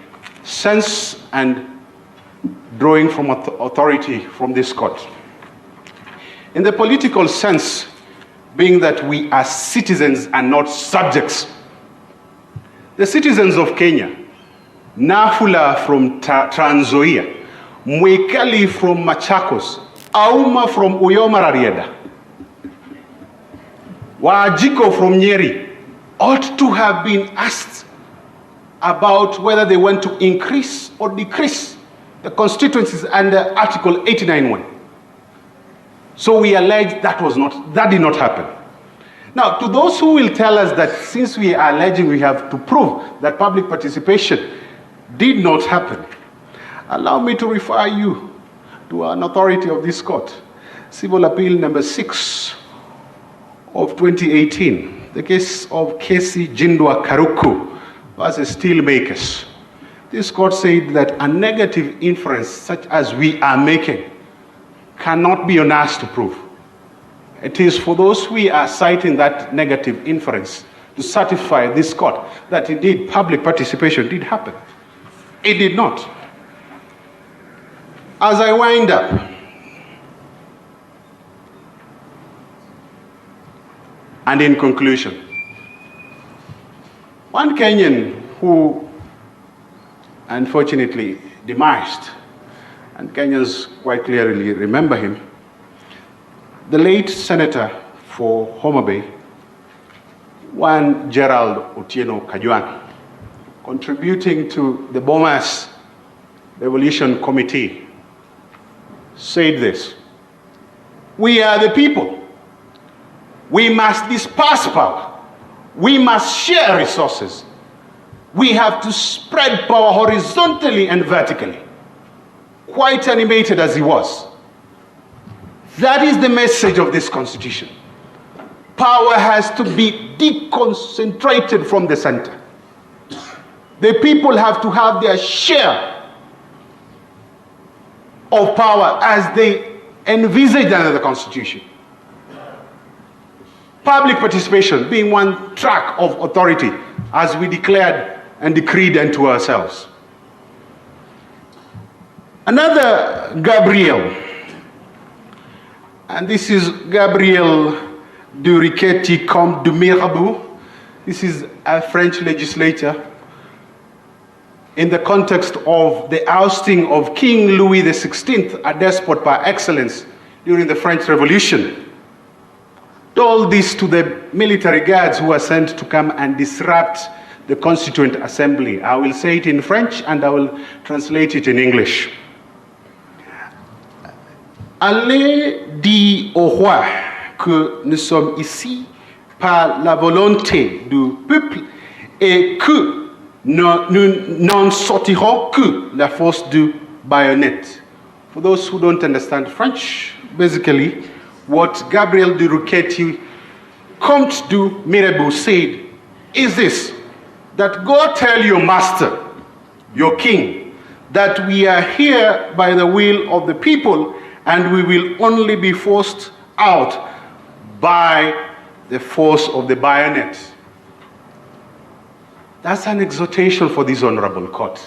sense and drawing from authority from this court. In the political sense, being that we are citizens and not subjects. The citizens of Kenya, Nafula from Trans Nzoia, Mwikali from Machakos, Auma from Uyomararieda, Wajiko from Nyeri, ought to have been asked about whether they want to increase or decrease the constituencies under Article 89(1). So we allege that did not happen. Now, to those who will tell us that since we are alleging we have to prove that public participation did not happen, allow me to refer you to an authority of this court, Civil Appeal number 6 of 2018, the case of Kesi Jindwa Karuku versus Steelmakers. This court said that a negative inference such as we are making cannot be on us to prove. It is for those we are citing that negative inference to certify this court that indeed public participation did happen. It did not. As I wind up, and in conclusion, one Kenyan who unfortunately demised, and Kenyans quite clearly remember him, the late senator for Homa Bay, one Gerald Otieno Kajwang, contributing to the Bomas Devolution Committee, said this: "We are the people. We must disperse power. We must share resources. We have to spread power horizontally and vertically." Quite animated as he was, that is the message of this constitution. Power has to be deconcentrated from the center. The people have to have their share of power as they envisaged under the constitution. Public participation being one track of authority as we declared and decreed unto ourselves. Another Gabriel, and this is Gabriel de Riquetti Comte de Mirabeau. This is a French legislator in the context of the ousting of King Louis XVI, a despot par excellence, during the French Revolution. Told this to the military guards who were sent to come and disrupt the Constituent Assembly. I will say it in French and I will translate it in English. Allez dire au roi que nous sommes ici par la volonté du peuple et que nous n'en sortirons que la force du baïonnette. For those who don't understand French, basically, what Gabriel de Riquetti, Comte de Mirabeau, said is this: that go tell your master, your king, that we are here by the will of the people and we will only be forced out by the force of the bayonet. That's an exhortation for this honorable court.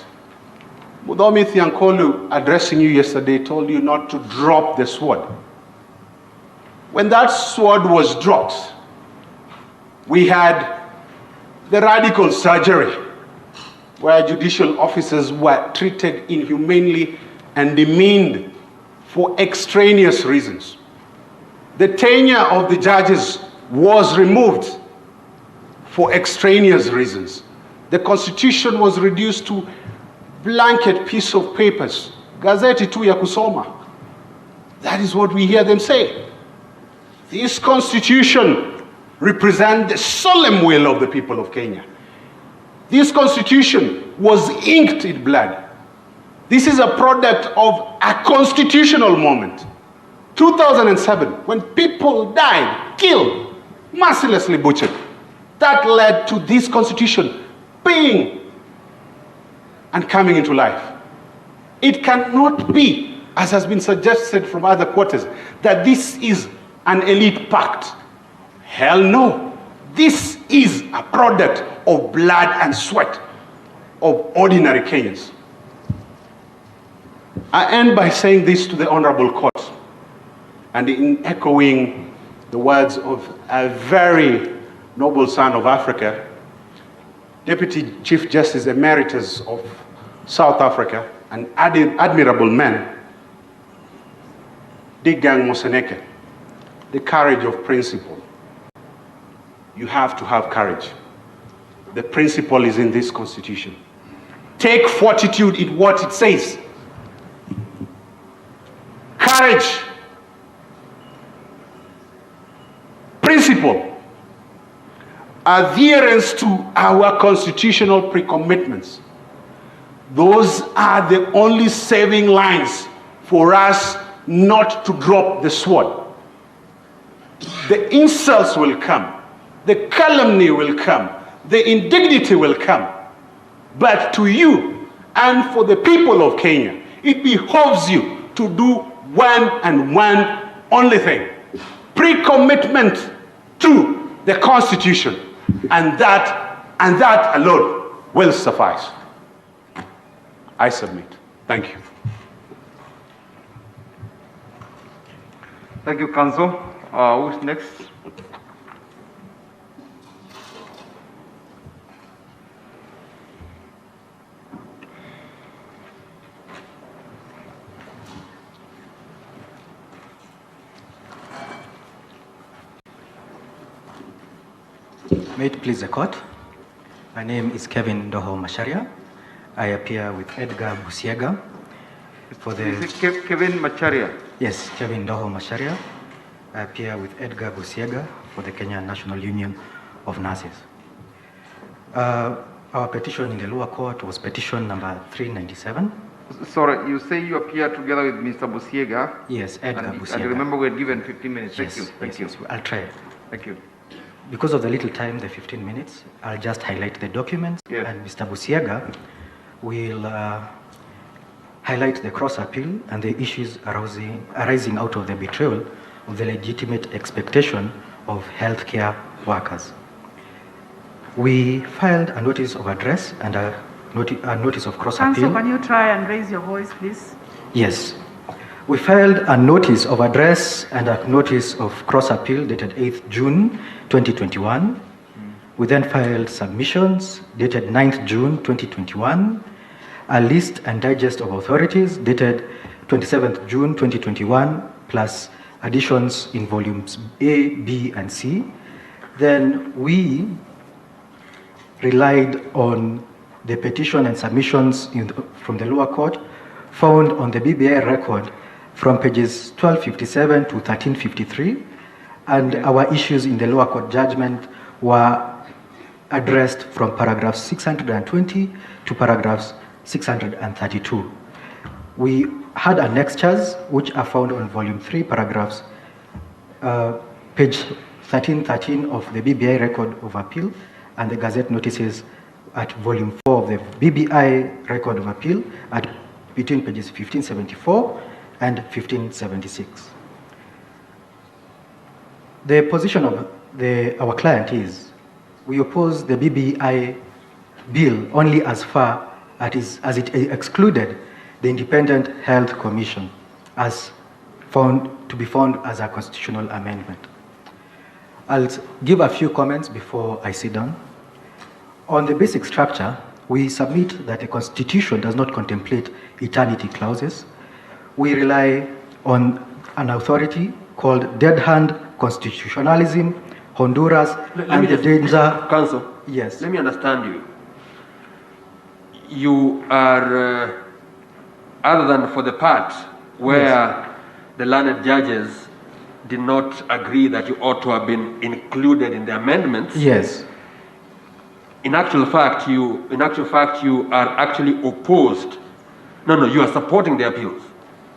Mudomi Thiankolu, addressing you yesterday, told you not to drop the sword. When that sword was dropped, we had the radical surgery, where judicial officers were treated inhumanely and demeaned for extraneous reasons. The tenure of the judges was removed for extraneous reasons. The Constitution was reduced to blanket piece of papers. Gazeti tu ya kusoma. That is what we hear them say. This Constitution represents the solemn will of the people of Kenya. This Constitution was inked in blood. This is a product of a constitutional moment. 2007, when people died, killed, mercilessly butchered. That led to this Constitution being and coming into life. It cannot be, as has been suggested from other quarters, that this is an elite pact. Hell no. This is a product of blood and sweat of ordinary Kenyans. I end by saying this to the Honorable Court, and in echoing the words of a very noble son of Africa, Deputy Chief Justice Emeritus of South Africa, an admirable man, Digang Moseneke, the courage of principle. You have to have courage. The principle is in this Constitution. Take fortitude in what it says. Courage, principle, adherence to our constitutional pre-commitments. Those are the only saving lines for us not to drop the sword. The insults will come, the calumny will come, the indignity will come. But to you and for the people of Kenya, it behoves you to do one and one only thing: pre-commitment to the Constitution, and that alone will suffice. I submit. Thank you. Thank you, Counsel. Who's next? May it please the court. My name is Kevin Doho Masharia. I appear with Edgar Busiega for the... Is it Kevin Macharia? Yes, Kevin Doho Masharia. I appear with Edgar Busiega for the Kenya National Union of Nurses. Our petition in the lower court was petition number 397. Sorry, you say you appear together with Mr. Busiega? Yes, Edgar Busiega. And remember we had given 15 minutes. Thank you. Thank you. Yes, I'll try. Thank you. Because of the little time, the 15 minutes, I'll just highlight the documents, and Mr. Busiega will highlight the cross-appeal and the issues arising out of the betrayal of the legitimate expectation of healthcare workers. We filed a notice of address and a notice of cross-appeal. Counsel, can you try and raise your voice, please? Yes. We filed a notice of address and a notice of cross appeal dated 8th June 2021. We then filed submissions dated 9th June 2021, a list and digest of authorities dated 27th June 2021, plus additions in volumes A, B, and C. Then we relied on the petition and submissions from the lower court found on the BBI record from pages 1257 to 1353, and our issues in the lower court judgment were addressed from paragraphs 620 to paragraphs 632. We had annexures which are found on volume 3, paragraphs, page 1313 of the BBI record of appeal, and the Gazette notices at volume 4 of the BBI record of appeal at between pages 1574 and 1576. The position of our client is we oppose the BBI bill only as far as it excluded the Independent Health Commission as found to be found as a constitutional amendment. I'll give a few comments before I sit down. On the basic structure, we submit that the Constitution does not contemplate eternity clauses. We rely on an authority called Dead Hand Constitutionalism, Honduras, and the danger. Counsel, yes. Let me understand you. You are, other than for the part where yes, the learned judges did not agree that you ought to have been included in the amendments. Yes. In actual fact, you are actually opposed. No, you are supporting the appeals.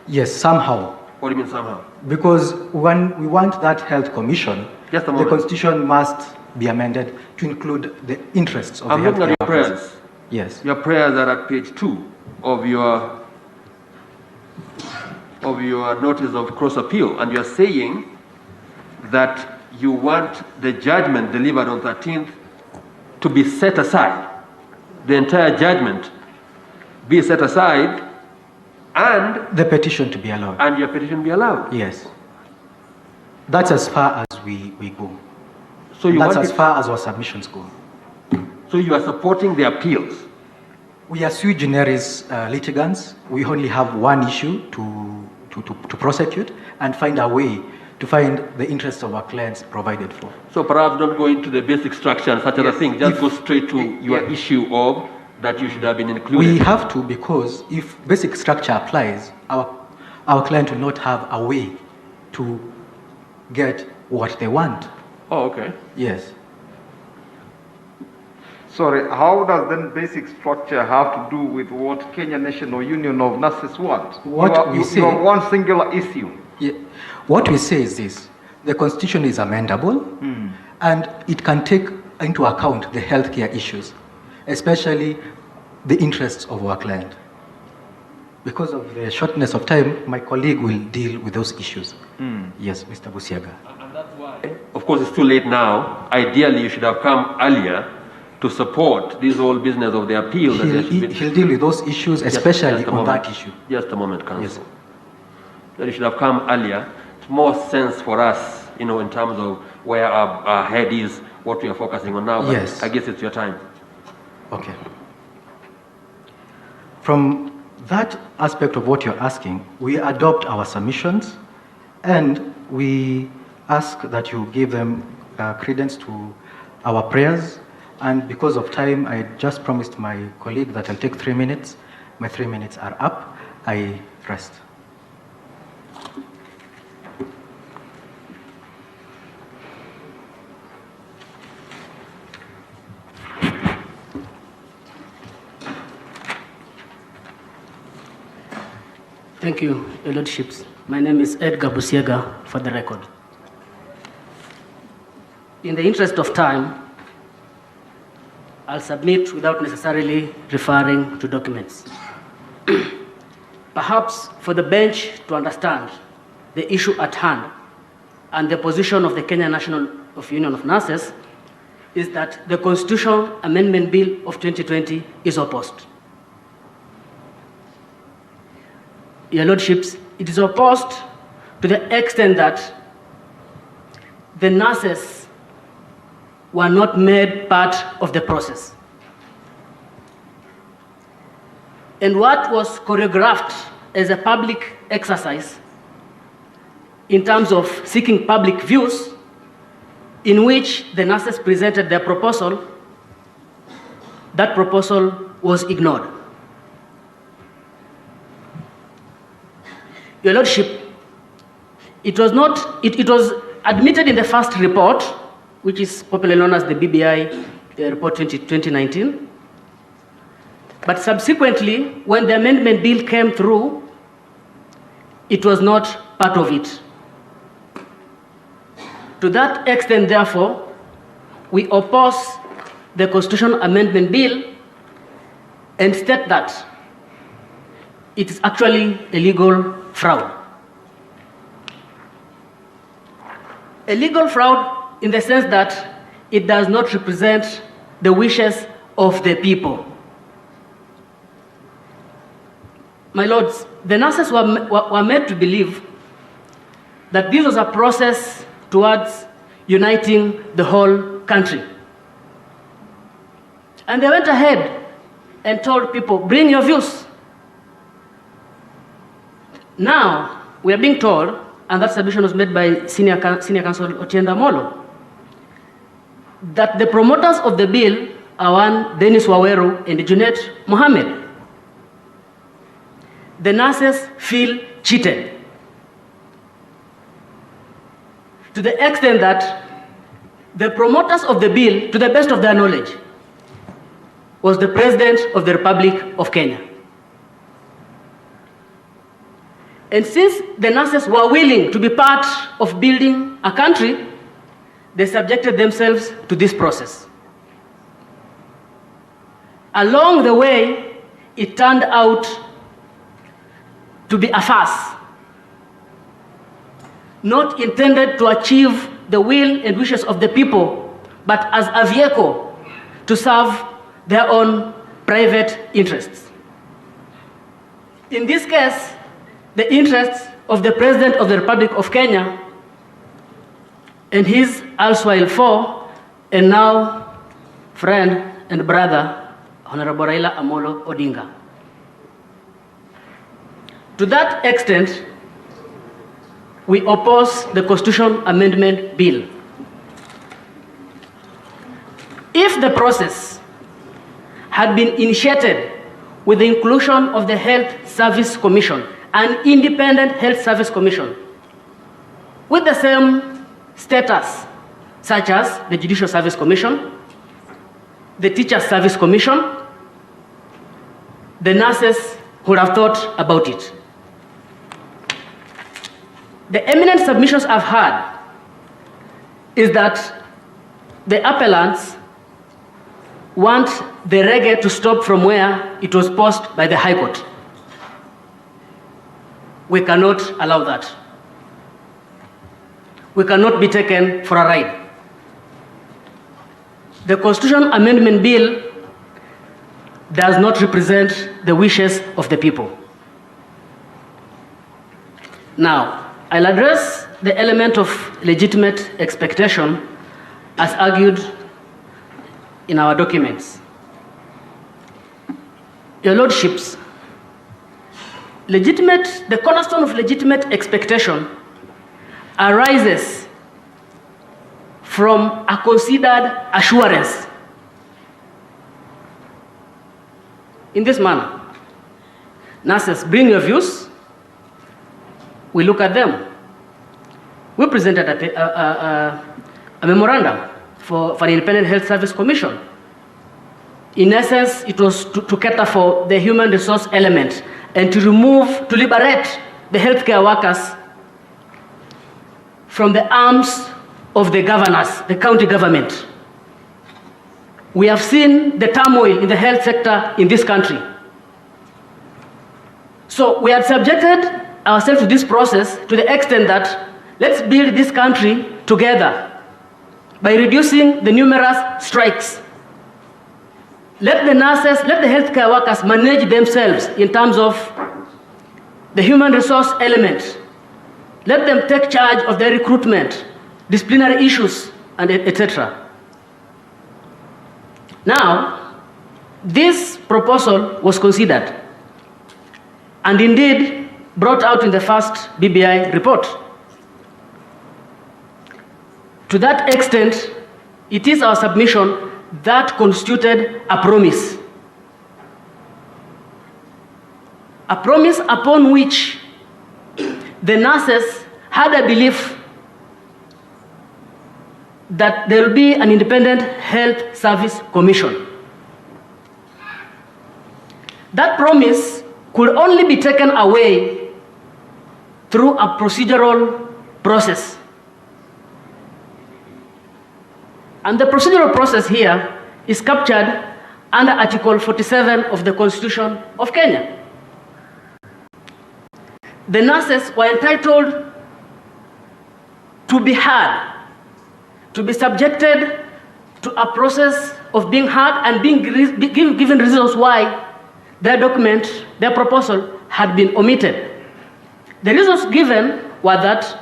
Yes, somehow. What do you mean somehow? Because when we want that health commission, the Constitution must be amended to include the interests of the health. I'm looking at your prayers. Yes. Your prayers are at page 2 of your notice of cross appeal, and you're saying that you want the judgment delivered on 13th to be set aside, the entire judgment be set aside, and the petition to be allowed. And your petition be allowed. Yes. That's as far as we go. So that's as far as our submissions go. So you are supporting the appeals. We are sui generis litigants. We only have one issue to prosecute and find a way to find the interests of our clients provided for. So perhaps don't go into the basic structure and such other things. Just go straight to your issue of that you should have been included. We have to, because if basic structure applies, our client will not have a way to get what they want. Oh, okay. Yes. Sorry, how does then basic structure have to do with what Kenya National Union of Nurses want? You have one singular issue. Yeah. What we say is this: the Constitution is amendable, and it can take into account the healthcare issues, especially the interests of our client. Because of the shortness of time, my colleague will deal with those issues. Yes, Mr. Busiaga. And that's why, of course, it's too late now. Ideally, you should have come earlier to support this whole business of the appeal. He'll deal with those issues, especially on that issue. Just a moment, Counsel. Yes. That you should have come earlier. It's more sense for us, in terms of where our head is, what we are focusing on now. But yes. I guess it's your time. Okay. From that aspect of what you're asking, we adopt our submissions and we ask that you give them credence to our prayers. And because of time, I just promised my colleague that I'll take 3 minutes. My 3 minutes are up. I rest. Thank you, Your Lordships. My name is Edgar Busiaga, for the record. In the interest of time, I'll submit without necessarily referring to documents. Perhaps for the bench to understand the issue at hand and the position of the Kenya National Union of Nurses is that the Constitutional Amendment Bill of 2020 is opposed. Your Lordships, it is opposed to the extent that the nurses were not made part of the process. And what was choreographed as a public exercise in terms of seeking public views, in which the nurses presented their proposal, that proposal was ignored. Your Lordship, it was admitted in the first report, which is popularly known as the BBI report 2019. But subsequently, when the amendment bill came through, it was not part of it. To that extent, therefore, we oppose the Constitutional Amendment Bill and state that it is actually a legal fraud. A legal fraud in the sense that it does not represent the wishes of the people. My lords, the nurses were made to believe that this was a process towards uniting the whole country. And they went ahead and told people, bring your views. Now, we are being told, and that submission was made by Senior Counsel Otienda Molo, that the promoters of the bill are one Denis Waweru and Junet Mohammed. The nurses feel cheated to the extent that the promoters of the bill, to the best of their knowledge, was the President of the Republic of Kenya. And since the nurses were willing to be part of building a country, they subjected themselves to this process. Along the way, it turned out to be a farce, not intended to achieve the will and wishes of the people, but as a vehicle to serve their own private interests. In this case, the interests of the President of the Republic of Kenya and his erstwhile foe and now friend and brother, Honorable Raila Amolo Odinga. To that extent, we oppose the Constitutional Amendment Bill. If the process had been initiated with the inclusion of the Health Service Commission, an independent health service commission, with the same status, such as the Judicial Service Commission, the Teacher Service Commission, the nurses would have thought about it. The eminent submissions I've had is that the appellants want the reggae to stop from where it was paused by the High Court. We cannot allow that. We cannot be taken for a ride. The Constitutional Amendment Bill does not represent the wishes of the people. Now, I'll address the element of legitimate expectation as argued in our documents. Your Lordships, the cornerstone of legitimate expectation arises from a considered assurance. In this manner, nurses, bring your views. We look at them. We presented a memorandum for an independent health service commission. In essence, it was to cater for the human resource element and to liberate the healthcare workers from the arms of the governors, the county government. We have seen the turmoil in the health sector in this country. So we had subjected ourselves to this process to the extent that let's build this country together by reducing the numerous strikes. Let the nurses, let the healthcare workers manage themselves in terms of the human resource element. Let them take charge of their recruitment, disciplinary issues, and etc. Now, this proposal was considered and indeed brought out in the first BBI report. To that extent, it is our submission that constituted a promise. A promise upon which the nurses had a belief that there will be an independent health service commission. That promise could only be taken away through a procedural process. And the procedural process here is captured under Article 47 of the Constitution of Kenya. The nurses were entitled to be heard, to be subjected to a process of being heard and being given reasons why their document, their proposal had been omitted. The reasons given were that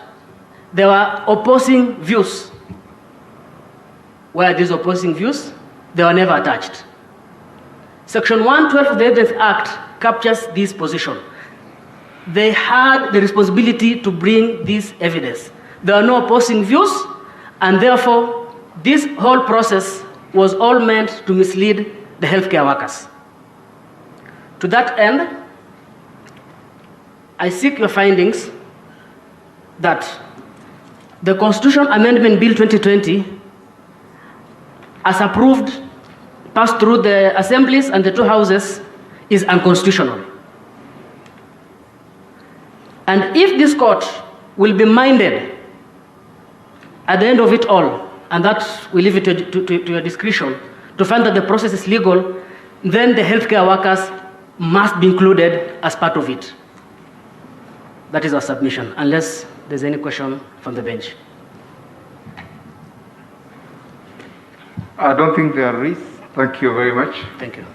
there were opposing views. Where these opposing views, they were never attached. Section 112 of the Evidence Act captures this position. They had the responsibility to bring this evidence. There are no opposing views, and therefore, this whole process was all meant to mislead the healthcare workers. To that end, I seek your findings that the Constitution Amendment Bill 2020, as approved, passed through the assemblies and the two houses, is unconstitutional. And if this court will be minded at the end of it all, and that we leave it to your discretion, to find that the process is legal, then the healthcare workers must be included as part of it. That is our submission, unless there's any question from the bench. I don't think there is. Thank you very much. Thank you.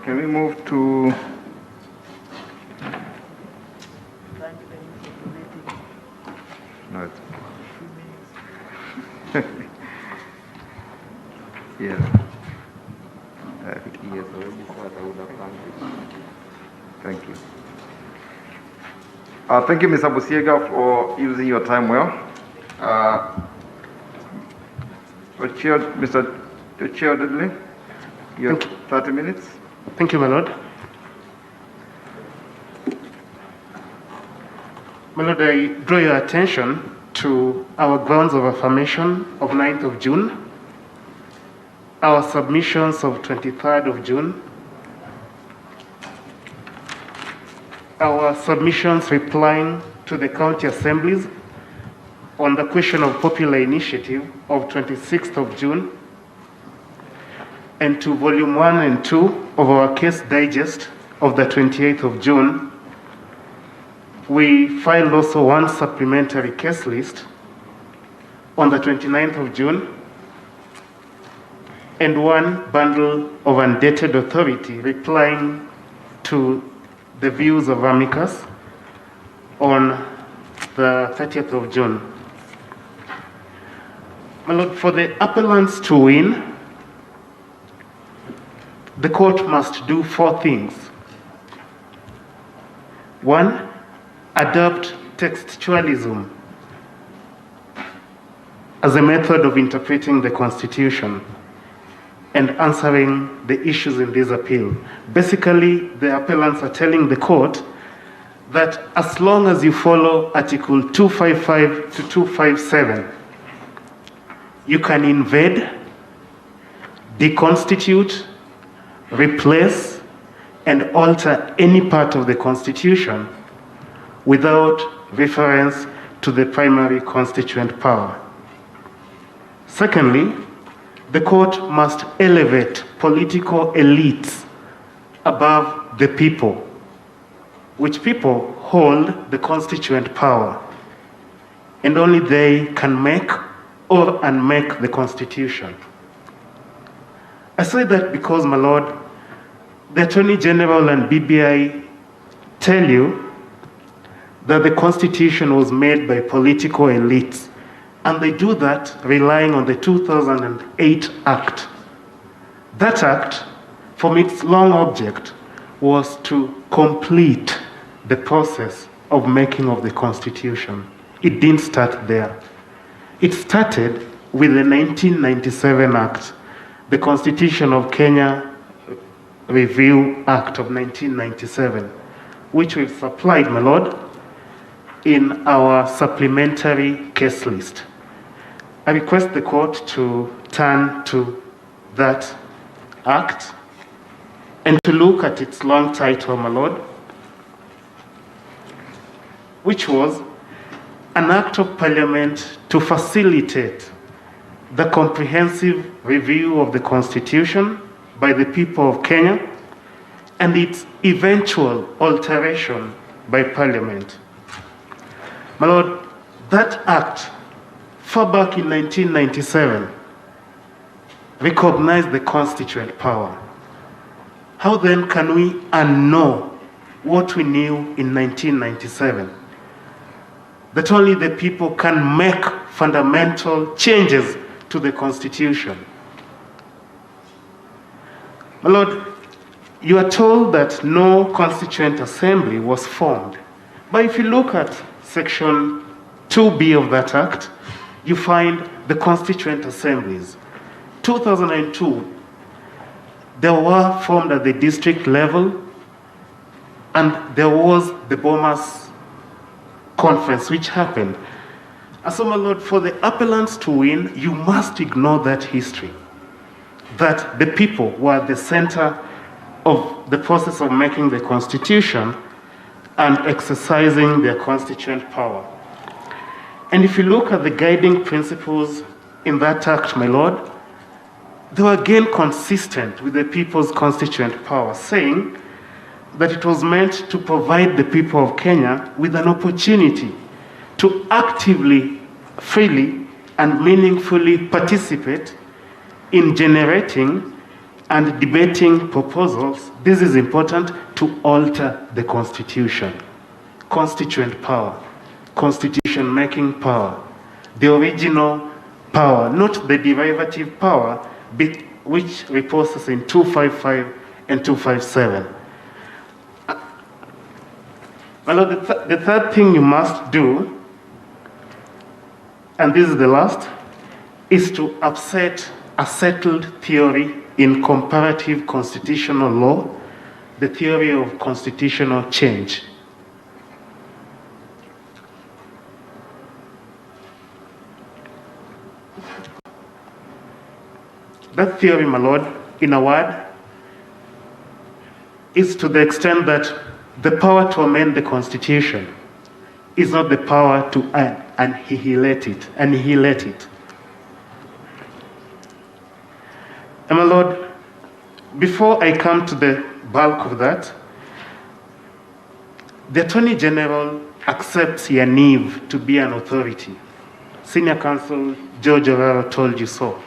Can we move to no, yeah. I think he has already started. I would have thanked you. Thank you. Thank you, Mr. Busiega, for using your time well. Mr. Chair, Dudley, you have 30 minutes. Thank you, my Lord. My Lord, I draw your attention to our grounds of affirmation of 9th of June, our submissions of 23rd of June, our submissions replying to the county assemblies on the question of popular initiative of 26th of June, and to volume 1 and 2 of our case digest of the 28th of June. We filed also one supplementary case list on the 29th of June and one bundle of undated authority replying to the views of amicus on the 30th of June. My Lord, for the appellants to win, the court must do 4 things. 1, adopt textualism as a method of interpreting the Constitution and answering the issues in this appeal. Basically, the appellants are telling the court that as long as you follow Article 255 to 257, you can invade, deconstitute, replace, and alter any part of the Constitution without reference to the primary constituent power. Secondly, the court must elevate political elites above the people, which people hold the constituent power, and only they can make or unmake the Constitution. I say that because, my Lord, the Attorney General and BBI tell you that the Constitution was made by political elites, and they do that relying on the 2008 Act. That Act, from its long object, was to complete the process of making of the Constitution. It didn't start there. It started with the 1997 Act, the Constitution of Kenya Review Act of 1997, which we've supplied, my Lord, in our supplementary case list. I request the court to turn to that act and to look at its long title, my Lord, which was an act of parliament to facilitate the comprehensive review of the Constitution by the people of Kenya and its eventual alteration by parliament. My Lord, that act, far back in 1997, recognized the constituent power. How then can we unknow what we knew in 1997? That only the people can make fundamental changes to the Constitution. My Lord, you are told that no constituent assembly was formed. But if you look at Section 2B of that Act, you find the constituent assemblies. 2002, they were formed at the district level, and there was the Bomas conference which happened. And so, my Lord, for the appellants to win, you must ignore that history, that the people were at the center of the process of making the Constitution and exercising their constituent power. And if you look at the guiding principles in that act, my Lord, they were again consistent with the people's constituent power, saying that it was meant to provide the people of Kenya with an opportunity to actively, freely, and meaningfully participate in generating and debating proposals. This is important, to alter the Constitution. Constituent power, constitution-making power, the original power, not the derivative power, which reposes in 255 and 257. Well, the third thing you must do, and this is the last, is to upset a settled theory in comparative constitutional law, the theory of constitutional change. That theory, my Lord, in a word, is to the extent that the power to amend the Constitution is not the power to annihilate it. And my Lord, before I come to the bulk of that, the Attorney General accepts Yaniv to be an authority. Senior Counsel George Waweru told you so.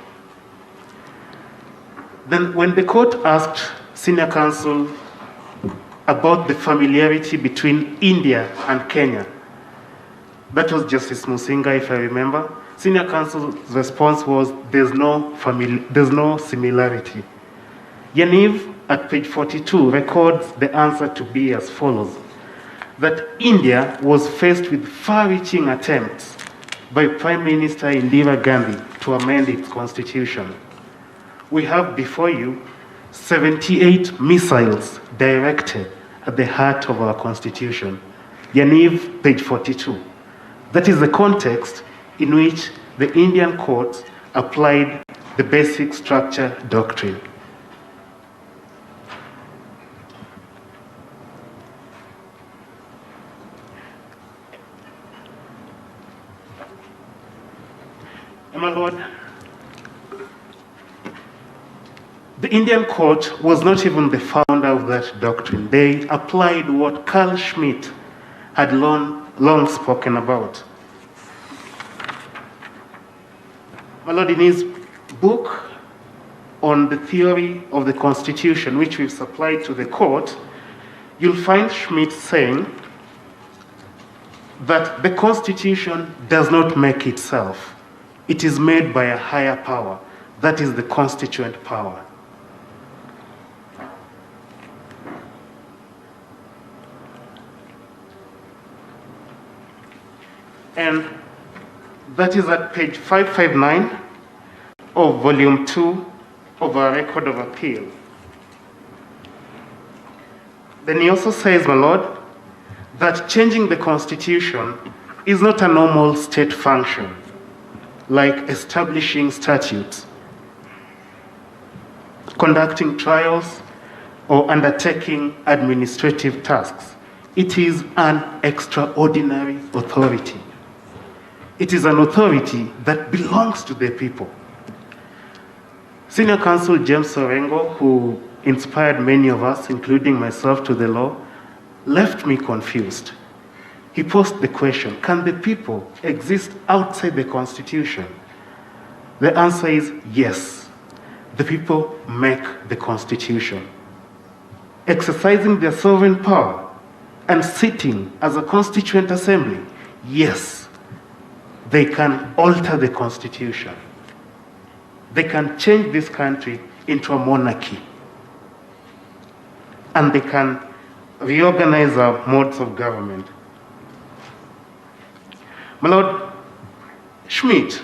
Then when the court asked Senior Counsel about the familiarity between India and Kenya, that was Justice Musinga, if I remember, Senior Counsel's response was, there's no similarity. Yaniv, at page 42, records the answer to be as follows: that India was faced with far-reaching attempts by Prime Minister Indira Gandhi to amend its constitution. We have before you 78 missiles directed at the heart of our constitution. Yaniv, page 42. That is the context in which the Indian courts applied the basic structure doctrine. And my Lord, the Indian court was not even the founder of that doctrine. They applied what Carl Schmitt had long spoken about. My Lord, in his book on the theory of the Constitution, which we've supplied to the court, you'll find Schmidt saying that the Constitution does not make itself. It is made by a higher power. That is the constituent power. And that is at page 559 of volume 2 of our record of appeal. Then he also says, my lord, that changing the Constitution is not a normal state function, like establishing statutes, conducting trials, or undertaking administrative tasks. It is an extraordinary authority. It is an authority that belongs to the people. Senior Counsel James Orengo, who inspired many of us, including myself, to the law, left me confused. He posed the question, can the people exist outside the Constitution? The answer is yes. The people make the Constitution. Exercising their sovereign power and sitting as a constituent assembly, yes. They can alter the Constitution. They can change this country into a monarchy. And they can reorganize our modes of government. My lord, Schmidt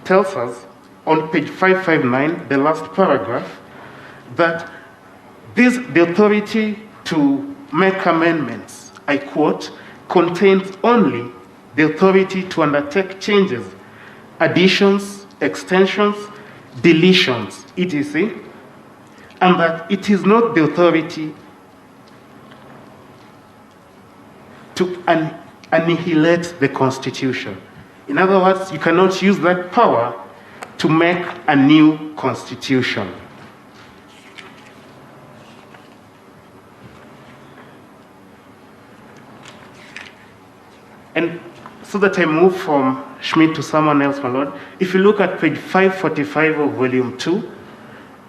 tells us on page 559, the last paragraph, that the authority to make amendments, I quote, contains only the authority to undertake changes, additions, extensions, deletions, etc., and that it is not the authority to annihilate the Constitution. In other words, you cannot use that power to make a new Constitution. And so that I move from Schmidt to someone else, my lord, if you look at page 545 of volume 2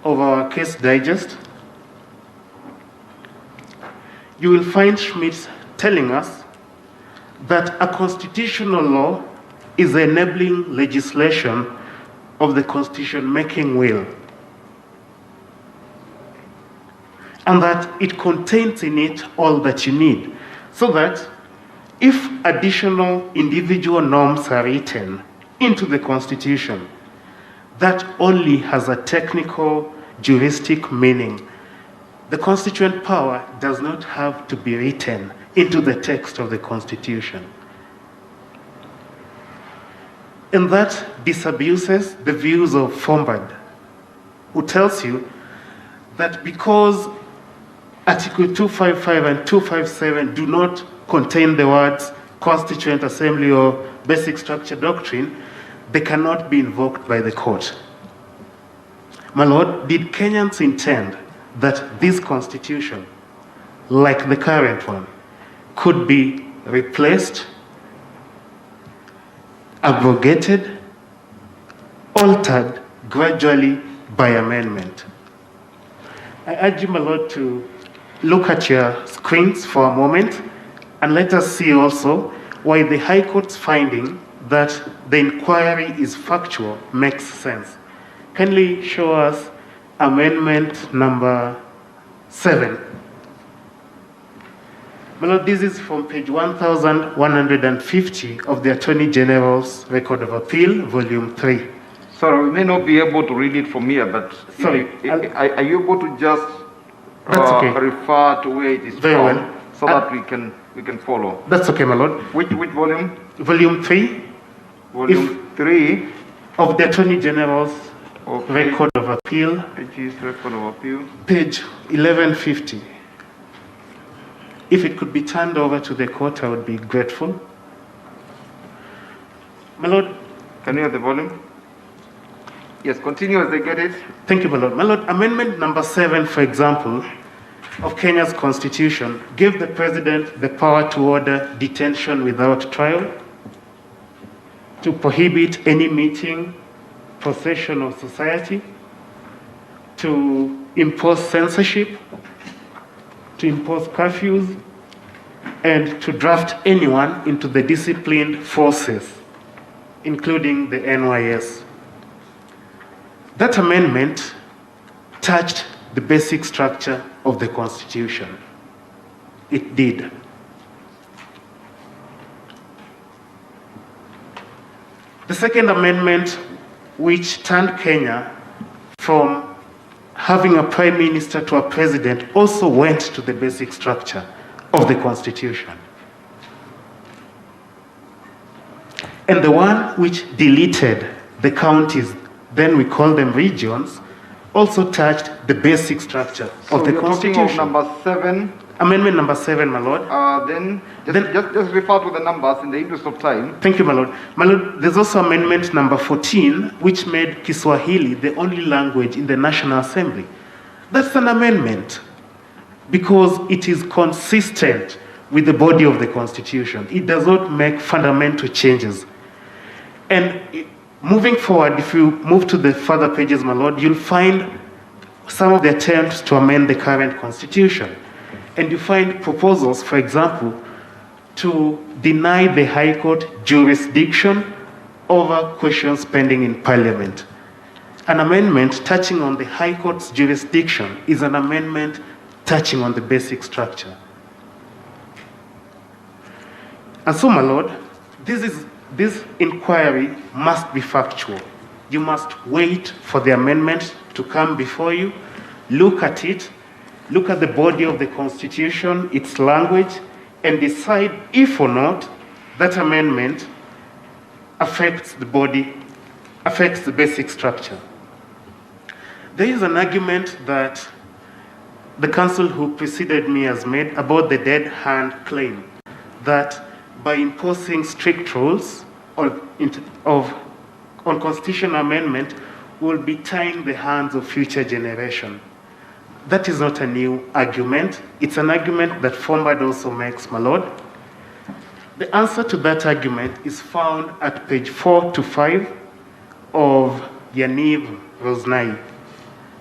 of our case digest, you will find Schmidt telling us that a constitutional law is the enabling legislation of the constitution-making will, and that it contains in it all that you need, so that if additional individual norms are written into the Constitution, that only has a technical, juristic meaning. The constituent power does not have to be written into the text of the Constitution. And that disabuses the views of Fombard, who tells you that because Article 255 and 257 do not contain the words Constituent Assembly or Basic Structure Doctrine, they cannot be invoked by the court. My lord, did Kenyans intend that this constitution, like the current one, could be replaced, abrogated, altered gradually by amendment? I urge you, my lord, to look at your screens for a moment and let us see also why the High Court's finding that the inquiry is factual makes sense. Kindly show us amendment number 7. My lord, this is from page 1150 of the Attorney General's Record of Appeal, volume 3. Sorry, we may not be able to read it from here, but sorry, are you able to just refer to where it is very from, well, so that we can follow? That's okay, my lord. Which volume? Volume 3. Volume 3 of the Attorney General's Record of Appeal. Page Record of Appeal. Page 1150. If it could be turned over to the court, I would be grateful. My lord. Can you have the volume? Yes, continue as they get it. Thank you, my lord. My lord, amendment number 7, for example, of Kenya's constitution gave the president the power to order detention without trial, to prohibit any meeting, procession of society, to impose censorship, to impose curfews, and to draft anyone into the disciplined forces, including the NYS. That amendment touched the basic structure of the Constitution. It did. The second amendment, which turned Kenya from having a prime minister to a president, also went to the basic structure of the Constitution. And the one which deleted the counties, then we call them regions, also touched the basic structure of the Constitution. Talking of number 7. Amendment number 7, my lord. Then just refer to the numbers in the interest of time. Thank you, my lord. My lord, there's also amendment number 14, which made Kiswahili the only language in the National Assembly. That's an amendment because it is consistent with the body of the Constitution. It does not make fundamental changes. And moving forward, if you move to the further pages, my lord, you'll find some of the attempts to amend the current Constitution. And you find proposals, for example, to deny the High Court jurisdiction over questions pending in Parliament. An amendment touching on the High Court's jurisdiction is an amendment touching on the basic structure. And so, my lord, this inquiry must be factual. You must wait for the amendment to come before you, look at it, look at the body of the Constitution, its language, and decide if or not that amendment affects the body, affects the basic structure. There is an argument that the counsel who preceded me has made about the dead hand claim, that by imposing strict rules on constitutional amendment, we'll be tying the hands of future generations. That is not a new argument. It's an argument that Fombard also makes, my lord. The answer to that argument is found at page 4 to 5 of Yaniv Rosnai.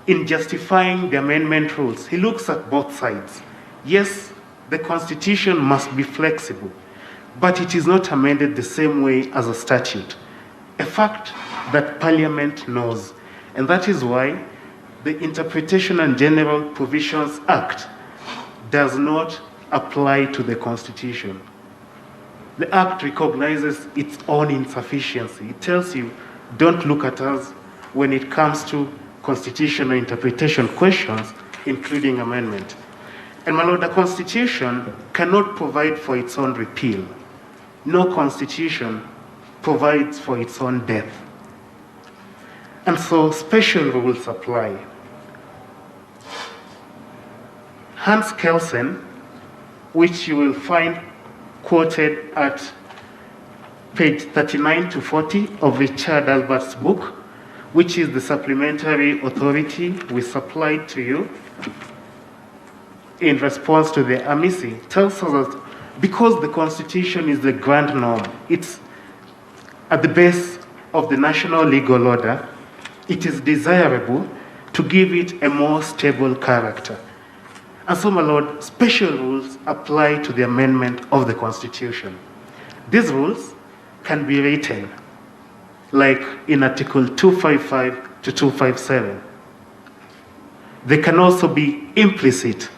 In justifying the amendment rules, he looks at both sides. Yes, the Constitution must be flexible, but it is not amended the same way as a statute, a fact that Parliament knows. And that is why the Interpretation and General Provisions Act does not apply to the Constitution. The Act recognizes its own insufficiency. It tells you, don't look at us when it comes to constitutional interpretation questions, including amendment. And my lord, the Constitution cannot provide for its own repeal. No Constitution provides for its own death. And so special rules apply. Hans Kelsen, which you will find quoted at page 39 to 40 of Richard Albert's book, which is the supplementary authority we supplied to you in response to the amici, tells us that because the Constitution is the grand norm, it's at the base of the national legal order, it is desirable to give it a more stable character. And so, my lord, special rules apply to the amendment of the Constitution. These rules can be written, like in Article 255 to 257. They can also be implicit,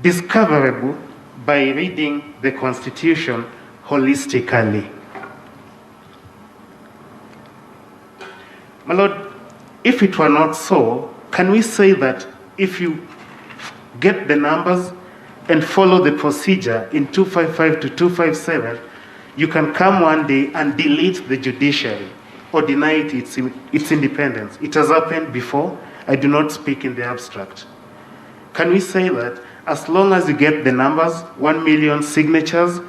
discoverable by reading the Constitution holistically. My lord, if it were not so, can we say that if you get the numbers and follow the procedure in 255 to 257, you can come one day and delete the judiciary or deny it its independence? It has happened before. I do not speak in the abstract. Can we say that as long as you get the numbers, 1 million signatures,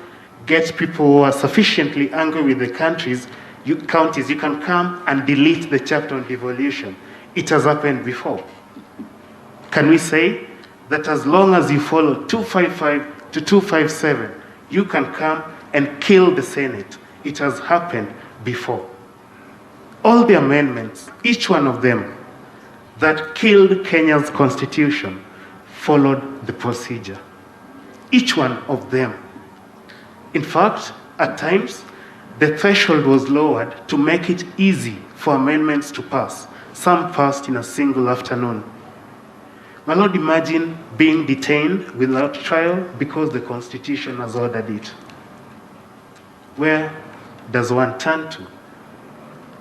get people who are sufficiently angry with the counties, you can come and delete the chapter on devolution? It has happened before. Can we say that as long as you follow 255 to 257, you can come and kill the Senate? It has happened before. All the amendments, each one of them, that killed Kenya's constitution followed the procedure. Each one of them. In fact, at times, the threshold was lowered to make it easy for amendments to pass. Some passed in a single afternoon. My Lord, imagine being detained without trial because the Constitution has ordered it. Where does one turn to?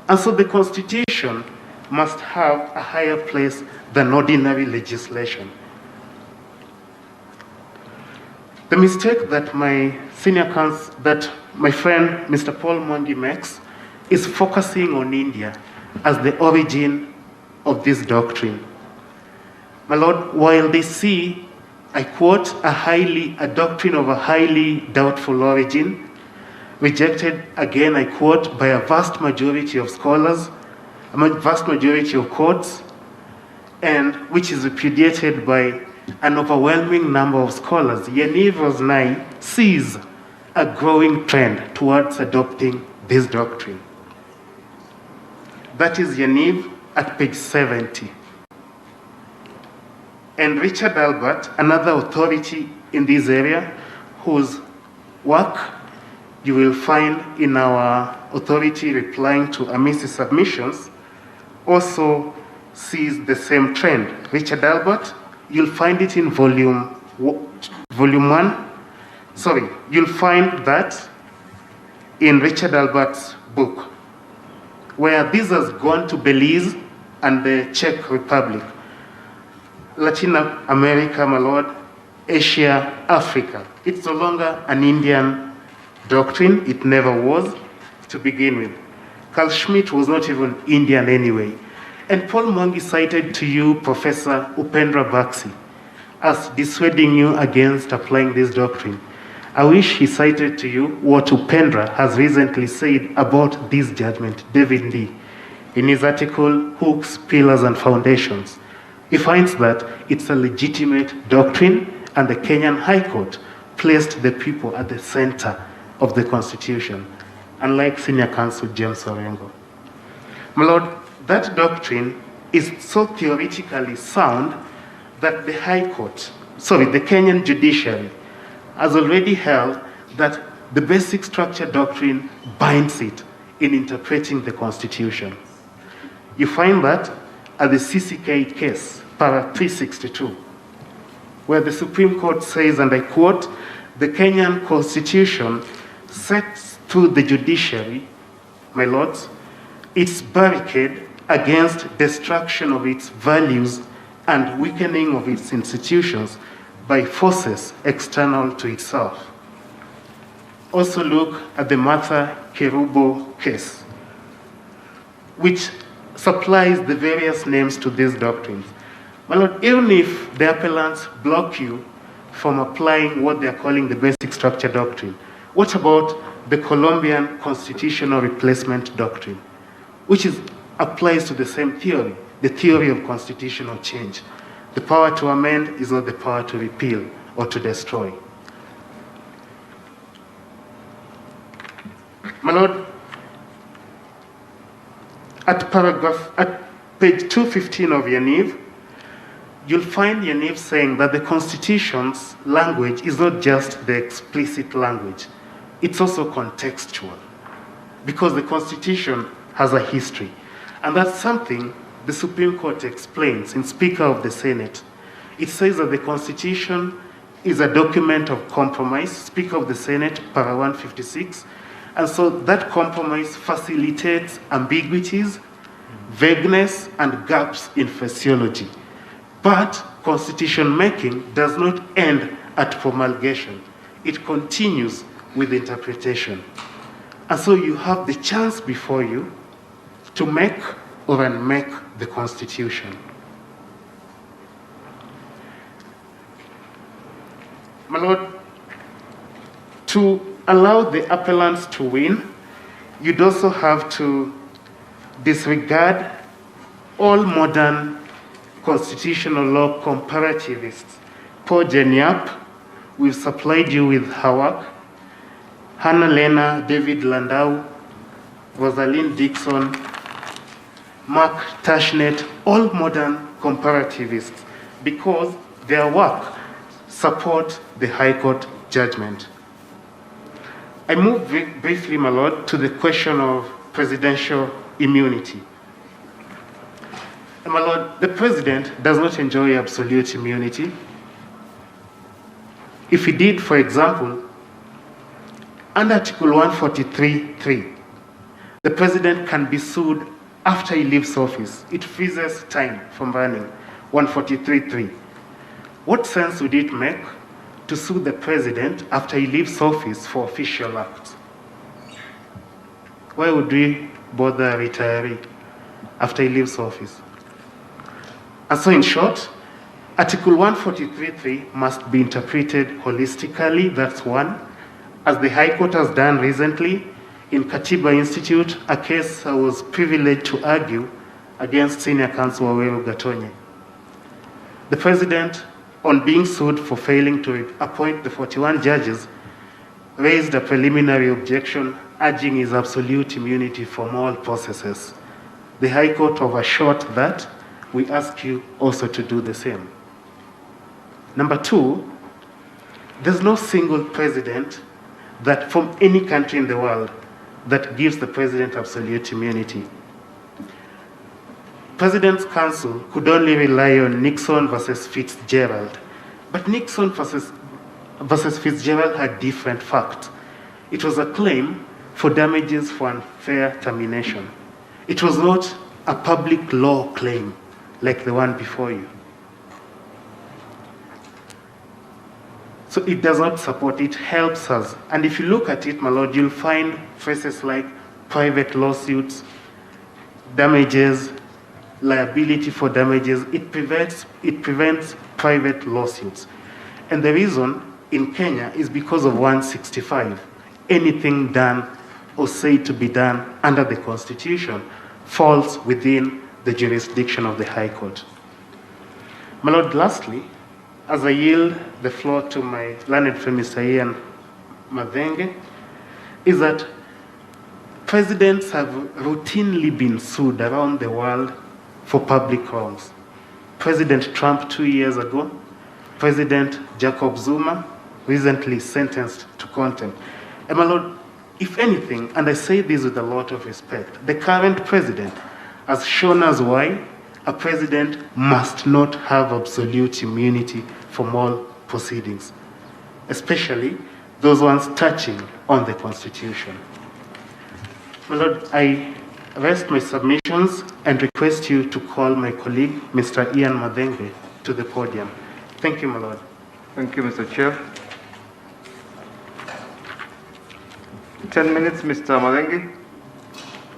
And so the Constitution must have a higher place than ordinary legislation. The mistake that my senior counsel, that my friend Mr. Paul Mwangi makes, is focusing on India as the origin of this doctrine. My Lord, while they see, I quote, a doctrine of a highly doubtful origin, rejected, again, I quote, by a vast majority of scholars, a vast majority of courts, and which is repudiated by an overwhelming number of scholars, Yaniv Rosnai sees a growing trend towards adopting this doctrine. That is Yaniv at page 70. And Richard Albert, another authority in this area, whose work you will find in our authority replying to Amisi submissions, also sees the same trend. Richard Albert, you'll find it in volume 1. Sorry, you'll find that in Richard Albert's book, where this has gone to Belize and the Czech Republic, Latin America, my Lord, Asia, Africa. It's no longer an Indian doctrine. It never was to begin with. Carl Schmitt was not even Indian anyway. And Paul Mwangi cited to you Professor Upendra Baxi as dissuading you against applying this doctrine. I wish he cited to you what Upendra has recently said about this judgment, David Lee, in his article, Hooks, Pillars and Foundations. He finds that it's a legitimate doctrine and the Kenyan High Court placed the people at the center of the Constitution, unlike Senior Counsel James Orengo. My Lord, that doctrine is so theoretically sound that the the Kenyan judiciary has already held that the basic structure doctrine binds it in interpreting the Constitution. You find that at the CCK case, para 362, where the Supreme Court says, and I quote, the Kenyan Constitution sets through the judiciary, my lords, its barricade against destruction of its values and weakening of its institutions by forces external to itself. Also look at the Martha Kerubo case, which supplies the various names to these doctrines. My Lord, even if the appellants block you from applying what they're calling the basic structure doctrine, what about the Colombian constitutional replacement doctrine, which applies to the same theory, the theory of constitutional change? The power to amend is not the power to repeal or to destroy. My Lord, at page 215 of Yaniv, you'll find Yaniv saying that the Constitution's language is not just the explicit language, it's also contextual, because the Constitution has a history. And that's something the Supreme Court explains in Speaker of the Senate. It says that the Constitution is a document of compromise, Speaker of the Senate, para 156, and so that compromise facilitates ambiguities, vagueness, and gaps in physiology. But constitution making does not end at promulgation. It continues with interpretation. And so you have the chance before you to make or unmake the Constitution. My Lord, to allow the appellants to win, you'd also have to disregard all modern constitutional law comparativists. Paul Genyap, we've supplied you with her work. Hannah Lena, David Landau, Rosalind Dixon, Mark Tashnet, all modern comparativists, because their work support the High Court judgment. I move briefly, my Lord, to the question of presidential immunity. And my Lord, the President does not enjoy absolute immunity. If he did, for example, under Article 143.3, the President can be sued after he leaves office. It freezes time from running. 143.3. What sense would it make to sue the President after he leaves office for official acts? Why would we bother a retiree after he leaves office? And so, in short, Article 143.3 must be interpreted holistically, that's one, as the High Court has done recently in Katiba Institute, a case I was privileged to argue against Senior Counsel Waweru Gatonye. The President, on being sued for failing to appoint the 41 judges, raised a preliminary objection urging his absolute immunity from all processes. The High Court overshot that. We ask you also to do the same. Number two, there's no single president that from any country in the world that gives the president absolute immunity. President's Counsel could only rely on Nixon versus Fitzgerald. But Nixon versus Fitzgerald had different facts. It was a claim for damages for unfair termination. It was not a public law claim like the one before you. So it does not support, it helps us. And if you look at it, my Lord, you'll find phrases like private lawsuits, damages, liability for damages. It prevents private lawsuits. And the reason in Kenya is because of 165. Anything done or said to be done under the Constitution falls within the jurisdiction of the High Court. My Lord, lastly, as I yield the floor to my learned friend, Mr. Ian Madenge, is that presidents have routinely been sued around the world for public wrongs. President Trump 2 years ago, President Jacob Zuma, recently sentenced to contempt. And my Lord, if anything, and I say this with a lot of respect, the current president has shown us why a president must not have absolute immunity from all proceedings, especially those ones touching on the Constitution. My Lord, I rest my submissions and request you to call my colleague, Mr. Ian Madenge, to the podium. Thank you, my Lord. Thank you, Mr. Chair. 10 minutes, Mr. Madenge.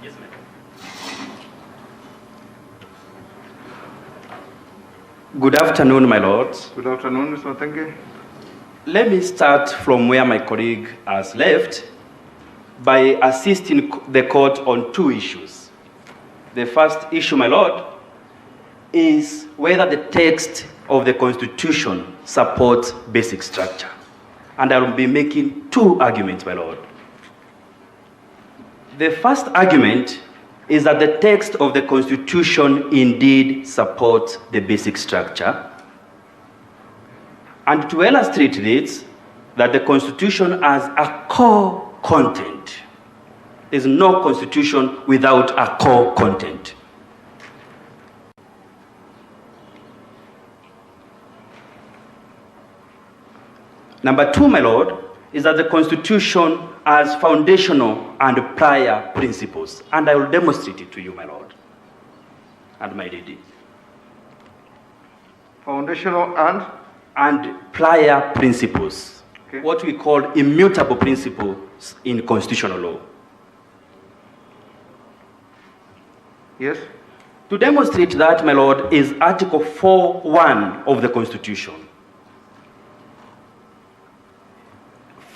Yes, ma'am. Good afternoon, my lords. Good afternoon, Mr. Madenge. Let me start from where my colleague has left by assisting the court on two issues. The first issue, my lord, is whether the text of the Constitution supports basic structure. And I will be making two arguments, my lord. The first argument is that the text of the Constitution indeed supports the basic structure. And to illustrate this, that the Constitution has a core content. There's no Constitution without a core content. Number two, my lord, is that the Constitution has foundational and prior principles. And I will demonstrate it to you, my lord, and my lady. Foundational and prior principles. Okay. What we call immutable principles in constitutional law. Yes. To demonstrate that, my lord, is Article 4.1 of the Constitution.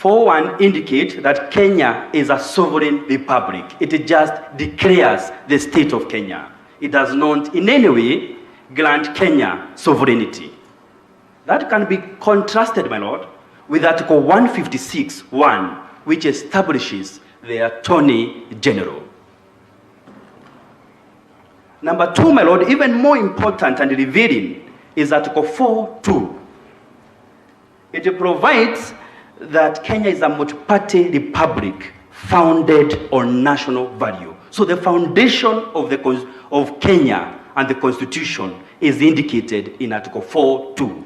4.1 indicates that Kenya is a sovereign republic. It just declares the state of Kenya. It does not in any way grant Kenya sovereignty. That can be contrasted, my lord, with Article 156.1, which establishes the Attorney General. Number 2, my Lord, even more important and revealing is Article 4.2. It provides that Kenya is a multi-party republic founded on national value. So the foundation of Kenya and the Constitution is indicated in Article 4.2.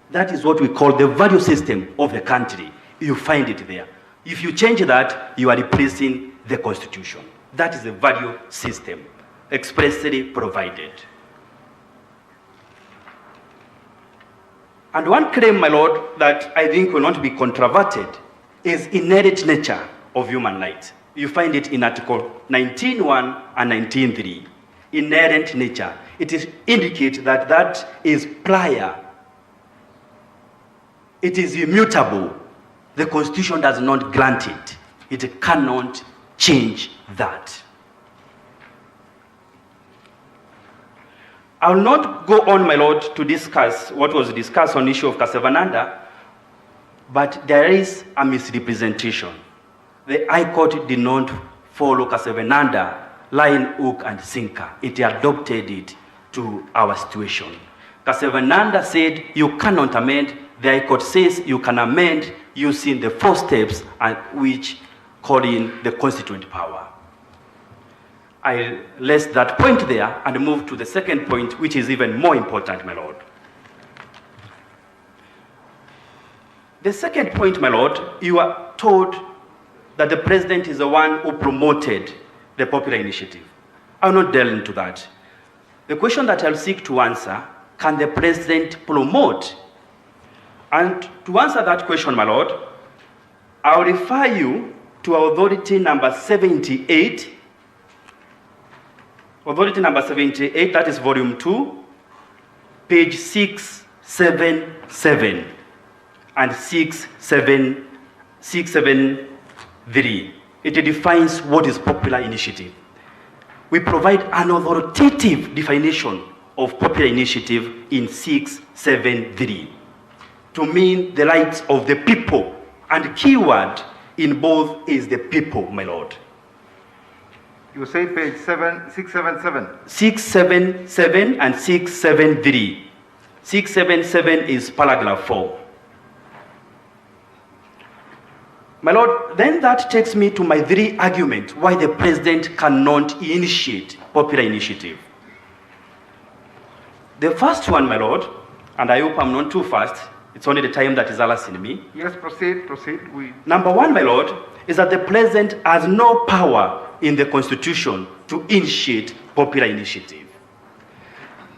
That is what we call the value system of the country. You find it there. If you change that, you are replacing the Constitution. That is the value system expressly provided. And one claim, my Lord, that I think will not be controverted is inherent nature of human rights. You find it in Article 19.1 and 19.3. Inherent nature. It indicates that that is prior. It is immutable. The Constitution does not grant it. It cannot change that. I will not go on, my Lord, to discuss what was discussed on the issue of Kasevananda, but there is a misrepresentation. The High Court did not follow Kasevananda, line, hook, and sinker. It adopted it to our situation. Kasevananda said you cannot amend. The High Court says you can amend using the 4 steps which call in the constituent power. I list that point there and move to the second point, which is even more important, my Lord. The second point, my Lord, you are told that the president is the one who promoted the popular initiative. I will not delve into that. The question that I'll seek to answer, can the president promote? And to answer that question, my Lord, I'll refer you to authority number 78. Authority number 78, that is volume 2, page 677 and 673. It defines what is popular initiative. We provide an authoritative definition of popular initiative in 673 to mean the rights of the people, and the key word in both is the people, my Lord. You say page 677. 677 and 673. 677 is paragraph 4. My Lord, then that takes me to my 3 arguments why the president cannot initiate popular initiative. The first one, my Lord, and I hope I'm not too fast, it's only the time that is harassing me. Yes, proceed. Number 1, my Lord, is that the president has no power in the Constitution to initiate popular initiative.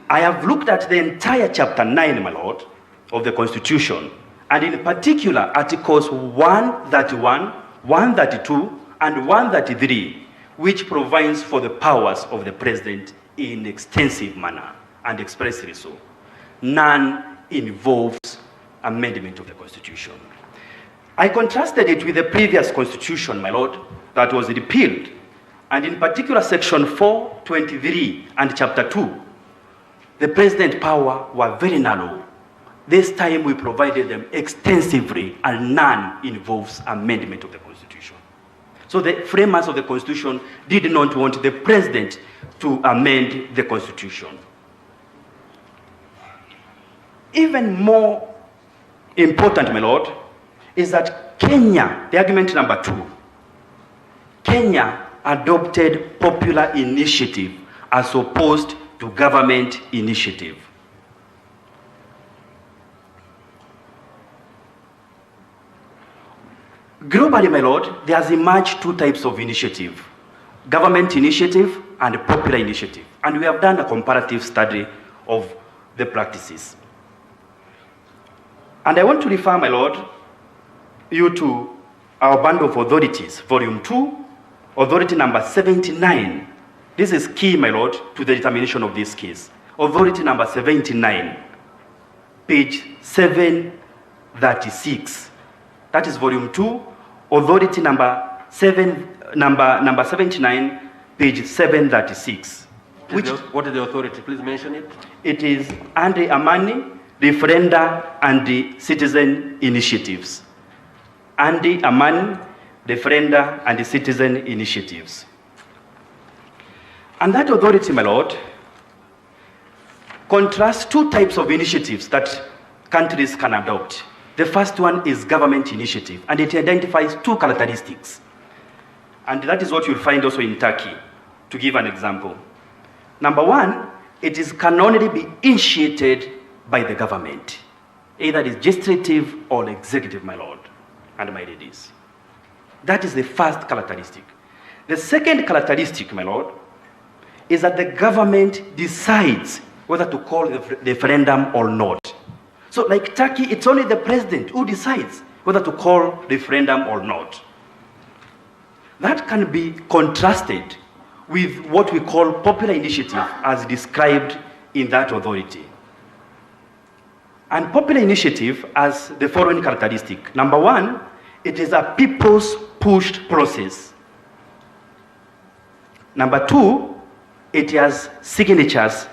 I have looked at the entire chapter 9, my Lord, of the Constitution, and in particular Articles 131, 132, and 133, which provides for the powers of the president in extensive manner, and expressly so. None involves amendment of the Constitution. I contrasted it with the previous Constitution, my Lord, that was repealed, and in particular section 423 and chapter 2, the president's power were very narrow. This time we provided them extensively, and none involves amendment of the Constitution. So the framers of the Constitution did not want the president to amend the Constitution. Even more important, my Lord, is that Kenya, the argument number 2, Kenya adopted popular initiative as opposed to government initiative. Globally, my Lord, there has emerged 2 types of initiative: government initiative and popular initiative. And we have done a comparative study of the practices. And I want to refer, my Lord, you to our band of authorities, volume 2, authority number 79. This is key, my Lord, to the determination of this case. Authority number 79, page 736. That is volume 2, authority number 79, page 736. What is the authority? Please mention it. It is Andy Amani, referenda and the citizen initiatives. Andy Amani, referenda and the citizen initiatives. And that authority, my Lord, contrasts two types of initiatives that countries can adopt. The first one is government initiative, and it identifies two characteristics. And that is what you'll find also in Turkey, to give an example. Number one, it can only be initiated by the government, either legislative or executive, my Lord and my ladies. That is the first characteristic. The second characteristic, my Lord, is that the government decides whether to call the referendum or not. So like Turkey, it's only the president who decides whether to call referendum or not. That can be contrasted with what we call popular initiative as described in that authority. And popular initiative has the following characteristic. Number one, it is a people's pushed process. Number two, it has signatures,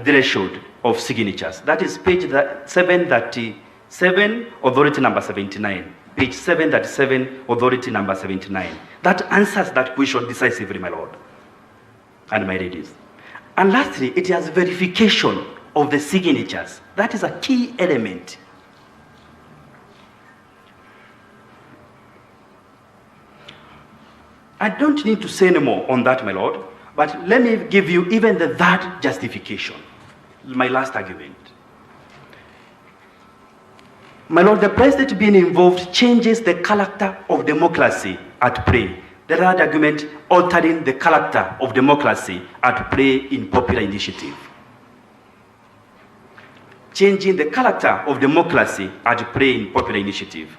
threshold of signatures. That is page 737, authority number 79. Page 737, authority number 79. That answers that question decisively, my Lord and my ladies. And lastly, it has verification of the signatures. That is a key element. I don't need to say any more on that, my Lord, but let me give you even the third justification, my last argument. My Lord, the president being involved changes the character of democracy at play. The third argument, altering the character of democracy at play in popular initiative. Changing the character of democracy at play in popular initiative.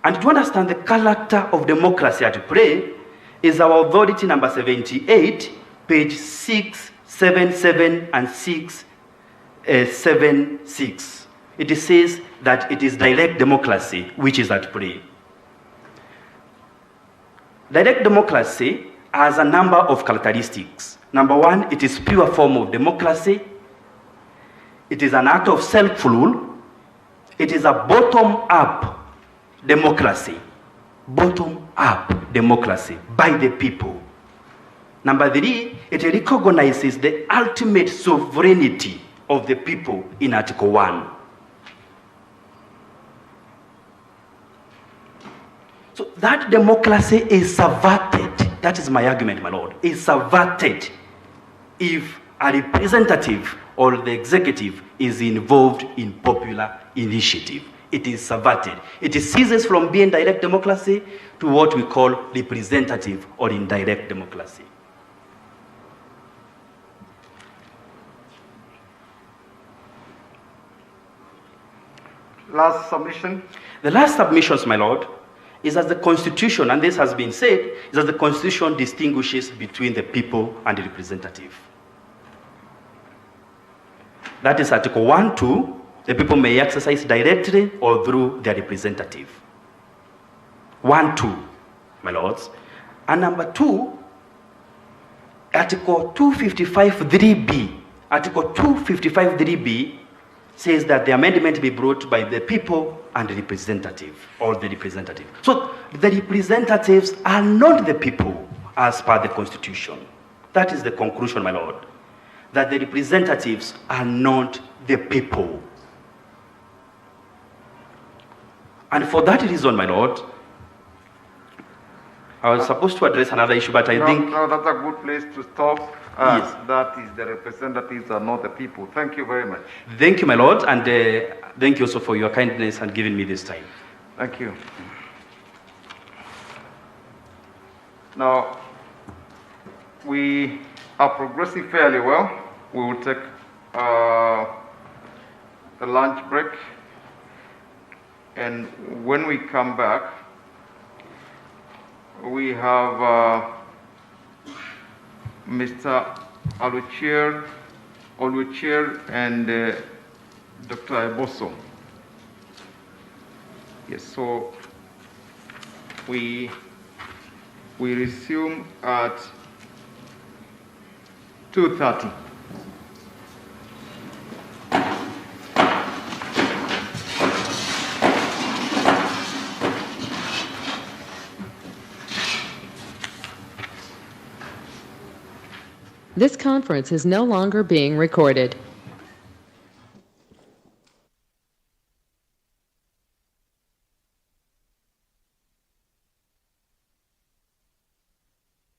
And to understand the character of democracy at play is our authority number 78, page 677 and 676. It says that it is direct democracy which is at play. Direct democracy has a number of characteristics. Number one, it is pure form of democracy. It is an act of self-rule. It is a bottom-up democracy. Bottom-up democracy by the people. Number three, it recognizes the ultimate sovereignty of the people in Article 1. So that democracy is subverted. That is my argument, my Lord. Is subverted if a representative or the executive is involved in popular initiative. It is subverted. It ceases from being direct democracy to what we call representative or indirect democracy. Last submission. The last submissions, my Lord, is that the Constitution, and this has been said, is that the Constitution distinguishes between the people and the representative. That is Article 1, 2, the people may exercise directly or through their representative. 1, 2, my lords. And number 2, Article 255.3b. Article 255.3b says that the amendment be brought by the people and the representative, or the representative. So the representatives are not the people as per the Constitution. That is the conclusion, my Lord, that the representatives are not the people. And for that reason, my Lord, I was supposed to address another issue, but I think... No, that's a good place to stop. Yes. That is, the representatives are not the people. Thank you very much. Thank you, my Lord, and thank you also for your kindness and giving me this time. Thank you. Now, we are progressing fairly well. We will take a lunch break. And when we come back, we have Mr. Oluchir and Dr. Eboso. Yes, so we resume at 2:30. This conference is no longer being recorded.